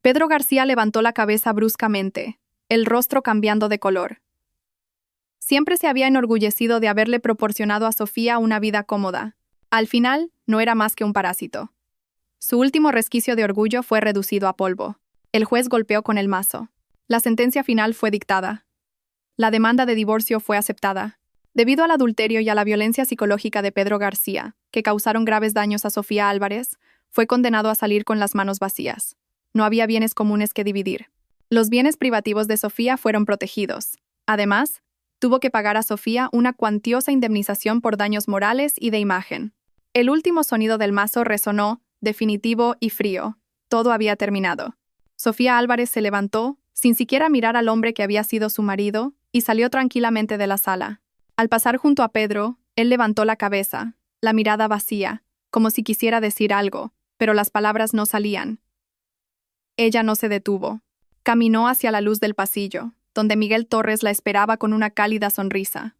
Pedro García levantó la cabeza bruscamente, el rostro cambiando de color. Siempre se había enorgullecido de haberle proporcionado a Sofía una vida cómoda. Al final, no era más que un parásito. Su último resquicio de orgullo fue reducido a polvo. El juez golpeó con el mazo. La sentencia final fue dictada. La demanda de divorcio fue aceptada. Debido al adulterio y a la violencia psicológica de Pedro García, que causaron graves daños a Sofía Álvarez, fue condenado a salir con las manos vacías. No había bienes comunes que dividir. Los bienes privativos de Sofía fueron protegidos. Además, tuvo que pagar a Sofía una cuantiosa indemnización por daños morales y de imagen. El último sonido del mazo resonó, definitivo y frío. Todo había terminado. Sofía Álvarez se levantó, sin siquiera mirar al hombre que había sido su marido, y salió tranquilamente de la sala. Al pasar junto a Pedro, él levantó la cabeza, la mirada vacía, como si quisiera decir algo, pero las palabras no salían. Ella no se detuvo. Caminó hacia la luz del pasillo, donde Miguel Torres la esperaba con una cálida sonrisa.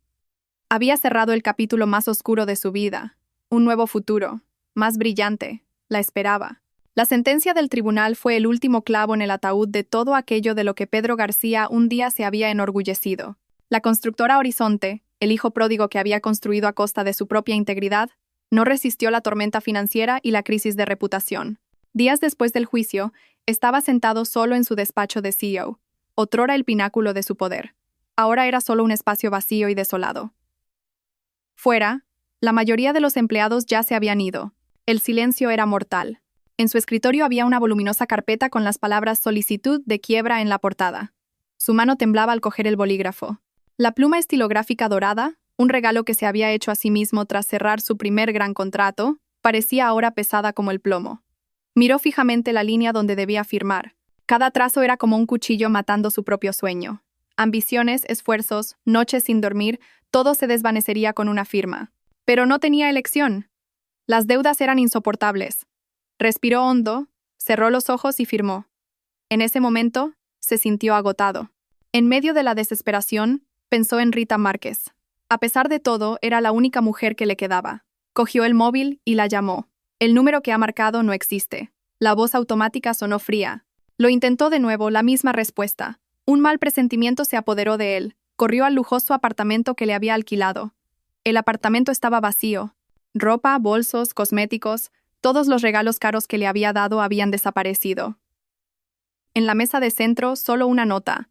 Había cerrado el capítulo más oscuro de su vida. Un nuevo futuro, más brillante, la esperaba. La sentencia del tribunal fue el último clavo en el ataúd de todo aquello de lo que Pedro García un día se había enorgullecido. La constructora Horizonte, el hijo pródigo que había construido a costa de su propia integridad, no resistió la tormenta financiera y la crisis de reputación. Días después del juicio, estaba sentado solo en su despacho de CEO, otrora el pináculo de su poder. Ahora era solo un espacio vacío y desolado. Fuera, la mayoría de los empleados ya se habían ido. El silencio era mortal. En su escritorio había una voluminosa carpeta con las palabras solicitud de quiebra en la portada. Su mano temblaba al coger el bolígrafo. La pluma estilográfica dorada, un regalo que se había hecho a sí mismo tras cerrar su primer gran contrato, parecía ahora pesada como el plomo. Miró fijamente la línea donde debía firmar. Cada trazo era como un cuchillo matando su propio sueño. Ambiciones, esfuerzos, noches sin dormir, todo se desvanecería con una firma. Pero no tenía elección. Las deudas eran insoportables. Respiró hondo, cerró los ojos y firmó. En ese momento, se sintió agotado. En medio de la desesperación, pensó en Rita Márquez. A pesar de todo, era la única mujer que le quedaba. Cogió el móvil y la llamó. El número que ha marcado no existe. La voz automática sonó fría. Lo intentó de nuevo, la misma respuesta. Un mal presentimiento se apoderó de él. Corrió al lujoso apartamento que le había alquilado. El apartamento estaba vacío. Ropa, bolsos, cosméticos, todos los regalos caros que le había dado habían desaparecido. En la mesa de centro, solo una nota.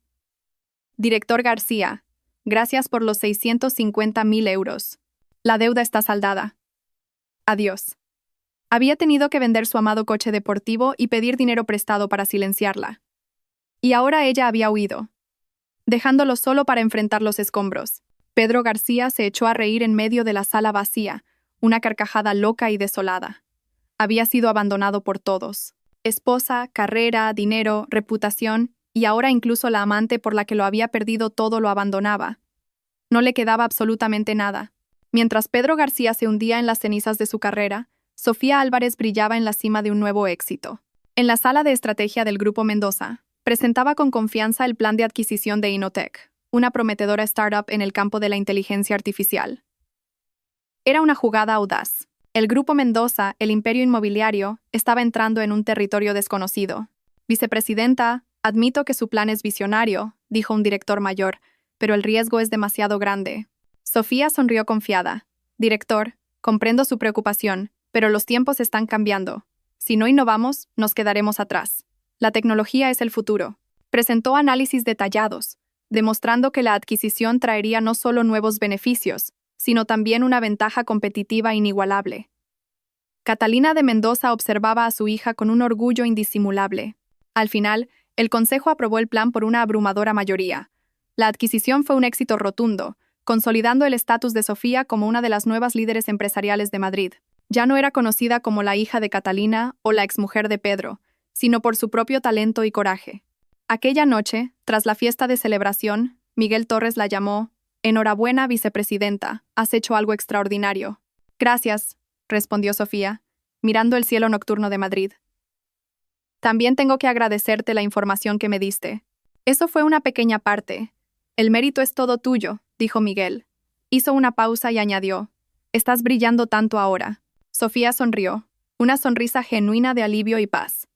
Director García, gracias por los 650.000 euros. La deuda está saldada. Adiós. Había tenido que vender su amado coche deportivo y pedir dinero prestado para silenciarla. Y ahora ella había huido, dejándolo solo para enfrentar los escombros. Pedro García se echó a reír en medio de la sala vacía, una carcajada loca y desolada. Había sido abandonado por todos. Esposa, carrera, dinero, reputación, y ahora incluso la amante por la que lo había perdido todo lo abandonaba. No le quedaba absolutamente nada. Mientras Pedro García se hundía en las cenizas de su carrera, Sofía Álvarez brillaba en la cima de un nuevo éxito. En la sala de estrategia del Grupo Mendoza, presentaba con confianza el plan de adquisición de Inotech, una prometedora startup en el campo de la inteligencia artificial. Era una jugada audaz. El Grupo Mendoza, el imperio inmobiliario, estaba entrando en un territorio desconocido. Vicepresidenta, admito que su plan es visionario, dijo un director mayor, pero el riesgo es demasiado grande. Sofía sonrió confiada. Director, comprendo su preocupación, pero los tiempos están cambiando. Si no innovamos, nos quedaremos atrás. La tecnología es el futuro. Presentó análisis detallados, demostrando que la adquisición traería no solo nuevos beneficios, sino también una ventaja competitiva inigualable. Catalina de Mendoza observaba a su hija con un orgullo indisimulable. Al final, el Consejo aprobó el plan por una abrumadora mayoría. La adquisición fue un éxito rotundo, consolidando el estatus de Sofía como una de las nuevas líderes empresariales de Madrid. Ya no era conocida como la hija de Catalina o la exmujer de Pedro, sino por su propio talento y coraje. Aquella noche, tras la fiesta de celebración, Miguel Torres la llamó: «Enhorabuena, vicepresidenta, has hecho algo extraordinario». «Gracias», respondió Sofía, mirando el cielo nocturno de Madrid. «También tengo que agradecerte la información que me diste. Eso fue una pequeña parte. El mérito es todo tuyo», dijo Miguel. Hizo una pausa y añadió: «Estás brillando tanto ahora». Sofía sonrió, una sonrisa genuina de alivio y paz.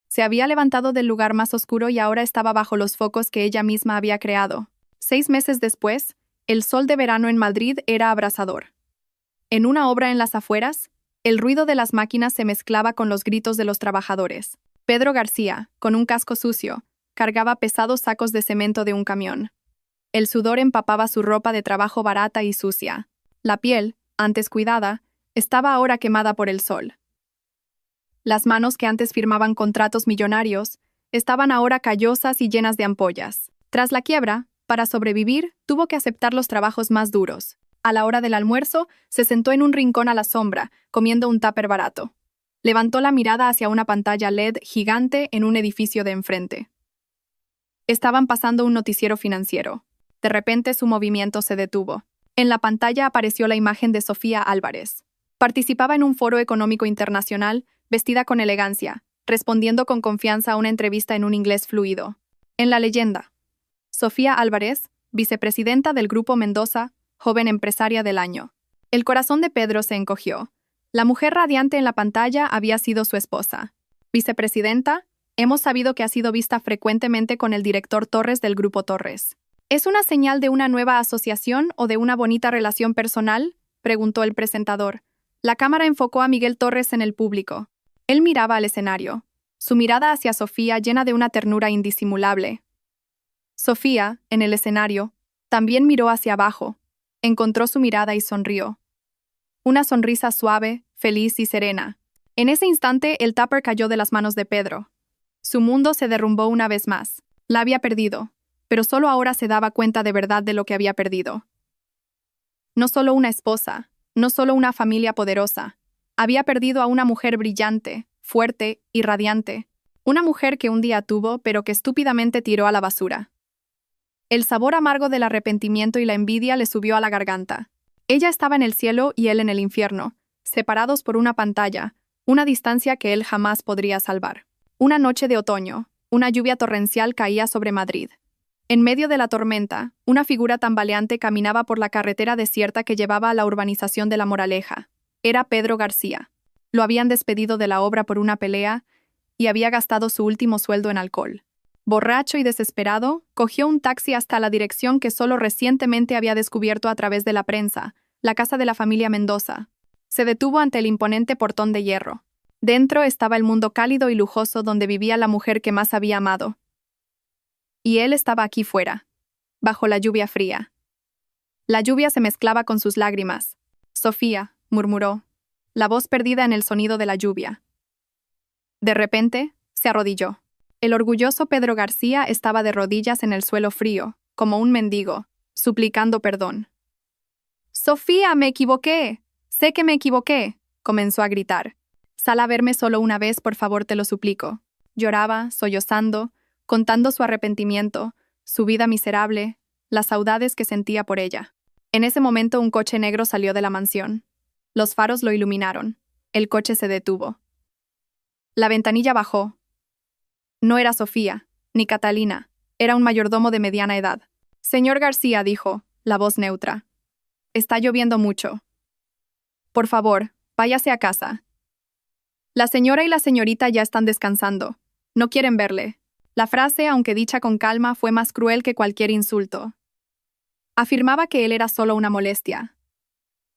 Se había levantado del lugar más oscuro y ahora estaba bajo los focos que ella misma había creado. 6 meses después, el sol de verano en Madrid era abrasador. En una obra en las afueras, el ruido de las máquinas se mezclaba con los gritos de los trabajadores. Pedro García, con un casco sucio, cargaba pesados sacos de cemento de un camión. El sudor empapaba su ropa de trabajo barata y sucia. La piel, antes cuidada, estaba ahora quemada por el sol. Las manos que antes firmaban contratos millonarios estaban ahora callosas y llenas de ampollas. Tras la quiebra, para sobrevivir, tuvo que aceptar los trabajos más duros. A la hora del almuerzo, se sentó en un rincón a la sombra, comiendo un tupper barato. Levantó la mirada hacia una pantalla LED gigante en un edificio de enfrente. Estaban pasando un noticiero financiero. De repente su movimiento se detuvo. En la pantalla apareció la imagen de Sofía Álvarez. Participaba en un foro económico internacional, vestida con elegancia, respondiendo con confianza a una entrevista en un inglés fluido. En la leyenda, Sofía Álvarez, vicepresidenta del Grupo Mendoza, joven empresaria del año. El corazón de Pedro se encogió. La mujer radiante en la pantalla había sido su esposa. Vicepresidenta, hemos sabido que ha sido vista frecuentemente con el director Torres del Grupo Torres. ¿Es una señal de una nueva asociación o de una bonita relación personal?, preguntó el presentador. La cámara enfocó a Miguel Torres en el público. Él miraba al escenario, su mirada hacia Sofía llena de una ternura indisimulable. Sofía, en el escenario, también miró hacia abajo, encontró su mirada y sonrió. Una sonrisa suave, feliz y serena. En ese instante, el tupper cayó de las manos de Pedro. Su mundo se derrumbó una vez más. La había perdido, pero solo ahora se daba cuenta de verdad de lo que había perdido. No solo una esposa, no solo una familia poderosa. Había perdido a una mujer brillante, fuerte y radiante. Una mujer que un día tuvo, pero que estúpidamente tiró a la basura. El sabor amargo del arrepentimiento y la envidia le subió a la garganta. Ella estaba en el cielo y él en el infierno, separados por una pantalla, una distancia que él jamás podría salvar. Una noche de otoño, una lluvia torrencial caía sobre Madrid. En medio de la tormenta, una figura tambaleante caminaba por la carretera desierta que llevaba a la urbanización de La Moraleja. Era Pedro García. Lo habían despedido de la obra por una pelea y había gastado su último sueldo en alcohol. Borracho y desesperado, cogió un taxi hasta la dirección que solo recientemente había descubierto a través de la prensa, la casa de la familia Mendoza. Se detuvo ante el imponente portón de hierro. Dentro estaba el mundo cálido y lujoso donde vivía la mujer que más había amado. Y él estaba aquí fuera, bajo la lluvia fría. La lluvia se mezclaba con sus lágrimas. Sofía, murmuró, la voz perdida en el sonido de la lluvia. De repente, se arrodilló. El orgulloso Pedro García estaba de rodillas en el suelo frío, como un mendigo, suplicando perdón. «Sofía, me equivoqué. Sé que me equivoqué», comenzó a gritar. «Sal a verme solo una vez, por favor, te lo suplico». Lloraba, sollozando, contando su arrepentimiento, su vida miserable, las saudades que sentía por ella. En ese momento un coche negro salió de la mansión. Los faros lo iluminaron. El coche se detuvo. La ventanilla bajó. No era Sofía, ni Catalina, era un mayordomo de mediana edad. «Señor García», dijo, la voz neutra. «Está lloviendo mucho. Por favor, váyase a casa. La señora y la señorita ya están descansando. No quieren verle». La frase, aunque dicha con calma, fue más cruel que cualquier insulto. Afirmaba que él era solo una molestia.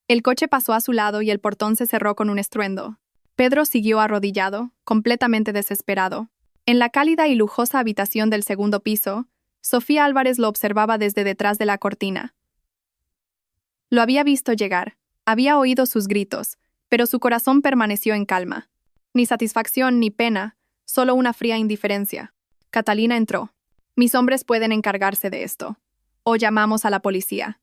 El coche pasó a su lado y el portón se cerró con un estruendo. Pedro siguió arrodillado, completamente desesperado. En la cálida y lujosa habitación del segundo piso, Sofía Álvarez lo observaba desde detrás de la cortina. Lo había visto llegar, había oído sus gritos, pero su corazón permaneció en calma. Ni satisfacción ni pena, solo una fría indiferencia. Catalina entró. «Mis hombres pueden encargarse de esto. O llamamos a la policía.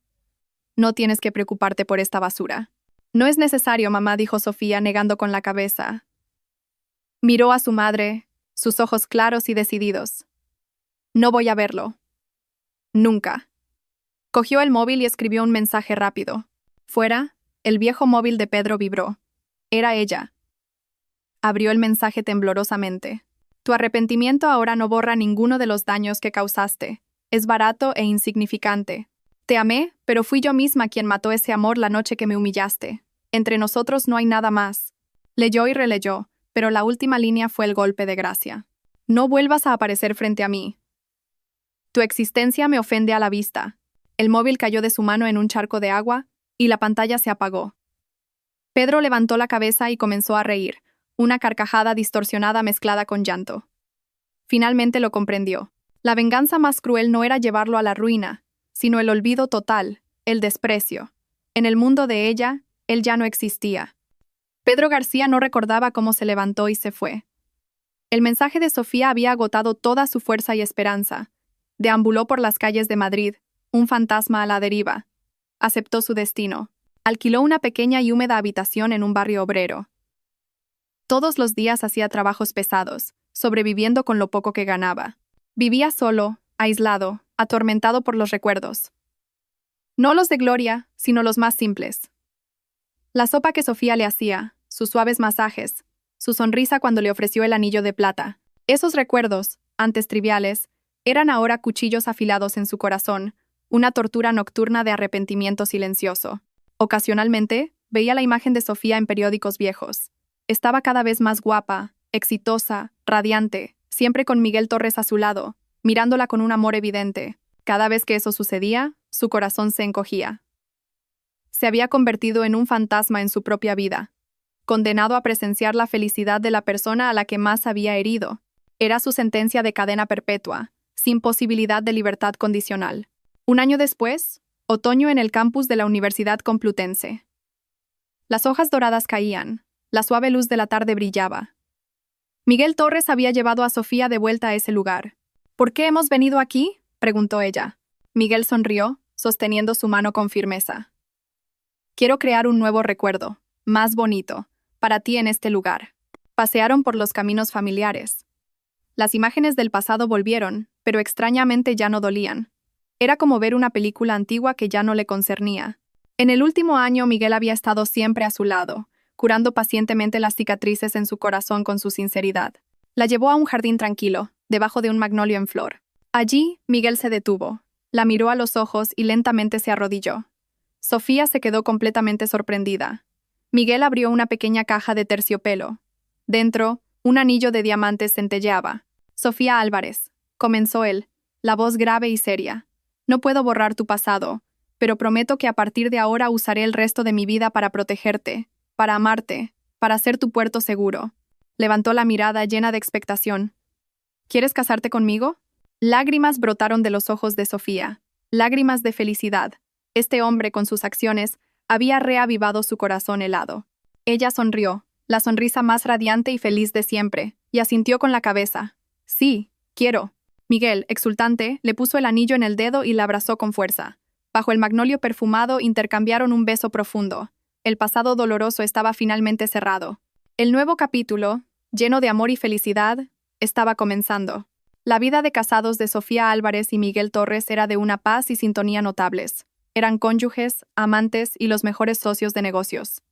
No tienes que preocuparte por esta basura». «No es necesario, mamá», dijo Sofía, negando con la cabeza. Miró a su madre, sus ojos claros y decididos. «No voy a verlo. Nunca». Cogió el móvil y escribió un mensaje rápido. Fuera, el viejo móvil de Pedro vibró. Era ella. Abrió el mensaje temblorosamente. «Tu arrepentimiento ahora no borra ninguno de los daños que causaste. Es barato e insignificante. Te amé, pero fui yo misma quien mató ese amor la noche que me humillaste. Entre nosotros no hay nada más». Leyó y releyó, pero la última línea fue el golpe de gracia. «No vuelvas a aparecer frente a mí. Tu existencia me ofende a la vista». El móvil cayó de su mano en un charco de agua y la pantalla se apagó. Pedro levantó la cabeza y comenzó a reír, una carcajada distorsionada mezclada con llanto. Finalmente lo comprendió. La venganza más cruel no era llevarlo a la ruina, sino el olvido total, el desprecio. En el mundo de ella, él ya no existía. Pedro García no recordaba cómo se levantó y se fue. El mensaje de Sofía había agotado toda su fuerza y esperanza. Deambuló por las calles de Madrid, un fantasma a la deriva. Aceptó su destino. Alquiló una pequeña y húmeda habitación en un barrio obrero. Todos los días hacía trabajos pesados, sobreviviendo con lo poco que ganaba. Vivía solo, aislado, atormentado por los recuerdos. No los de gloria, sino los más simples. La sopa que Sofía le hacía, sus suaves masajes, su sonrisa cuando le ofreció el anillo de plata. Esos recuerdos, antes triviales, eran ahora cuchillos afilados en su corazón, una tortura nocturna de arrepentimiento silencioso. Ocasionalmente, veía la imagen de Sofía en periódicos viejos. Estaba cada vez más guapa, exitosa, radiante, siempre con Miguel Torres a su lado, mirándola con un amor evidente. Cada vez que eso sucedía, su corazón se encogía. Se había convertido en un fantasma en su propia vida, condenado a presenciar la felicidad de la persona a la que más había herido. Era su sentencia de cadena perpetua, sin posibilidad de libertad condicional. Un año después, otoño en el campus de la Universidad Complutense. Las hojas doradas caían, la suave luz de la tarde brillaba. Miguel Torres había llevado a Sofía de vuelta a ese lugar. ¿Por qué hemos venido aquí?, preguntó ella. Miguel sonrió, sosteniendo su mano con firmeza. Quiero crear un nuevo recuerdo, más bonito, para ti en este lugar. Pasearon por los caminos familiares. Las imágenes del pasado volvieron, pero extrañamente ya no dolían. Era como ver una película antigua que ya no le concernía. En el último año Miguel había estado siempre a su lado, curando pacientemente las cicatrices en su corazón con su sinceridad. La llevó a un jardín tranquilo, debajo de un magnolio en flor. Allí, Miguel se detuvo, la miró a los ojos y lentamente se arrodilló. Sofía se quedó completamente sorprendida. Miguel abrió una pequeña caja de terciopelo. Dentro, un anillo de diamantes centelleaba. Sofía Álvarez, comenzó él, la voz grave y seria. No puedo borrar tu pasado, pero prometo que a partir de ahora usaré el resto de mi vida para protegerte, para amarte, para ser tu puerto seguro. Levantó la mirada llena de expectación. ¿Quieres casarte conmigo? Lágrimas brotaron de los ojos de Sofía, lágrimas de felicidad. Este hombre, con sus acciones, había reavivado su corazón helado. Ella sonrió, la sonrisa más radiante y feliz de siempre, y asintió con la cabeza. Sí, quiero. Miguel, exultante, le puso el anillo en el dedo y la abrazó con fuerza. Bajo el magnolio perfumado intercambiaron un beso profundo. El pasado doloroso estaba finalmente cerrado. El nuevo capítulo, lleno de amor y felicidad, estaba comenzando. La vida de casados de Sofía Álvarez y Miguel Torres era de una paz y sintonía notables. Eran cónyuges, amantes y los mejores socios de negocios.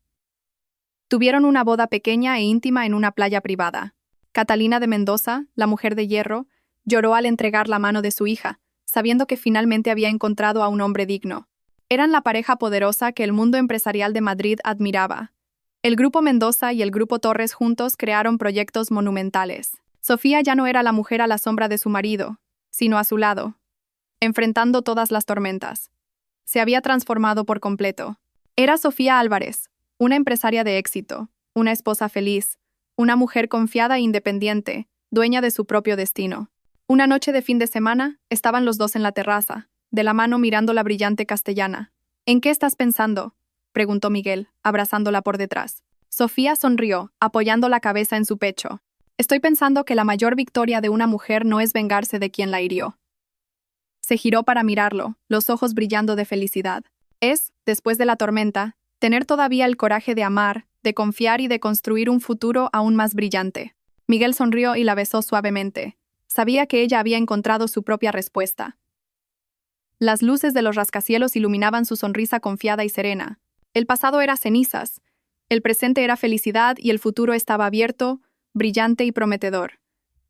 Tuvieron una boda pequeña e íntima en una playa privada. Catalina de Mendoza, la mujer de hierro, lloró al entregar la mano de su hija, sabiendo que finalmente había encontrado a un hombre digno. Eran la pareja poderosa que el mundo empresarial de Madrid admiraba. El Grupo Mendoza y el Grupo Torres juntos crearon proyectos monumentales. Sofía ya no era la mujer a la sombra de su marido, sino a su lado, enfrentando todas las tormentas. Se había transformado por completo. Era Sofía Álvarez, una empresaria de éxito, una esposa feliz, una mujer confiada e independiente, dueña de su propio destino. Una noche de fin de semana, estaban los dos en la terraza, de la mano mirando la brillante castellana. ¿En qué estás pensando?, preguntó Miguel, abrazándola por detrás. Sofía sonrió, apoyando la cabeza en su pecho. Estoy pensando que la mayor victoria de una mujer no es vengarse de quien la hirió. Se giró para mirarlo, los ojos brillando de felicidad. Es, después de la tormenta, tener todavía el coraje de amar, de confiar y de construir un futuro aún más brillante. Miguel sonrió y la besó suavemente. Sabía que ella había encontrado su propia respuesta. Las luces de los rascacielos iluminaban su sonrisa confiada y serena. El pasado era cenizas, el presente era felicidad y el futuro estaba abierto, brillante y prometedor.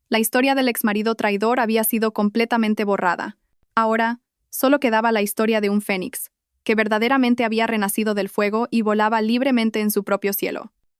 La historia del exmarido traidor había sido completamente borrada. Ahora, solo quedaba la historia de un fénix, que verdaderamente había renacido del fuego y volaba libremente en su propio cielo.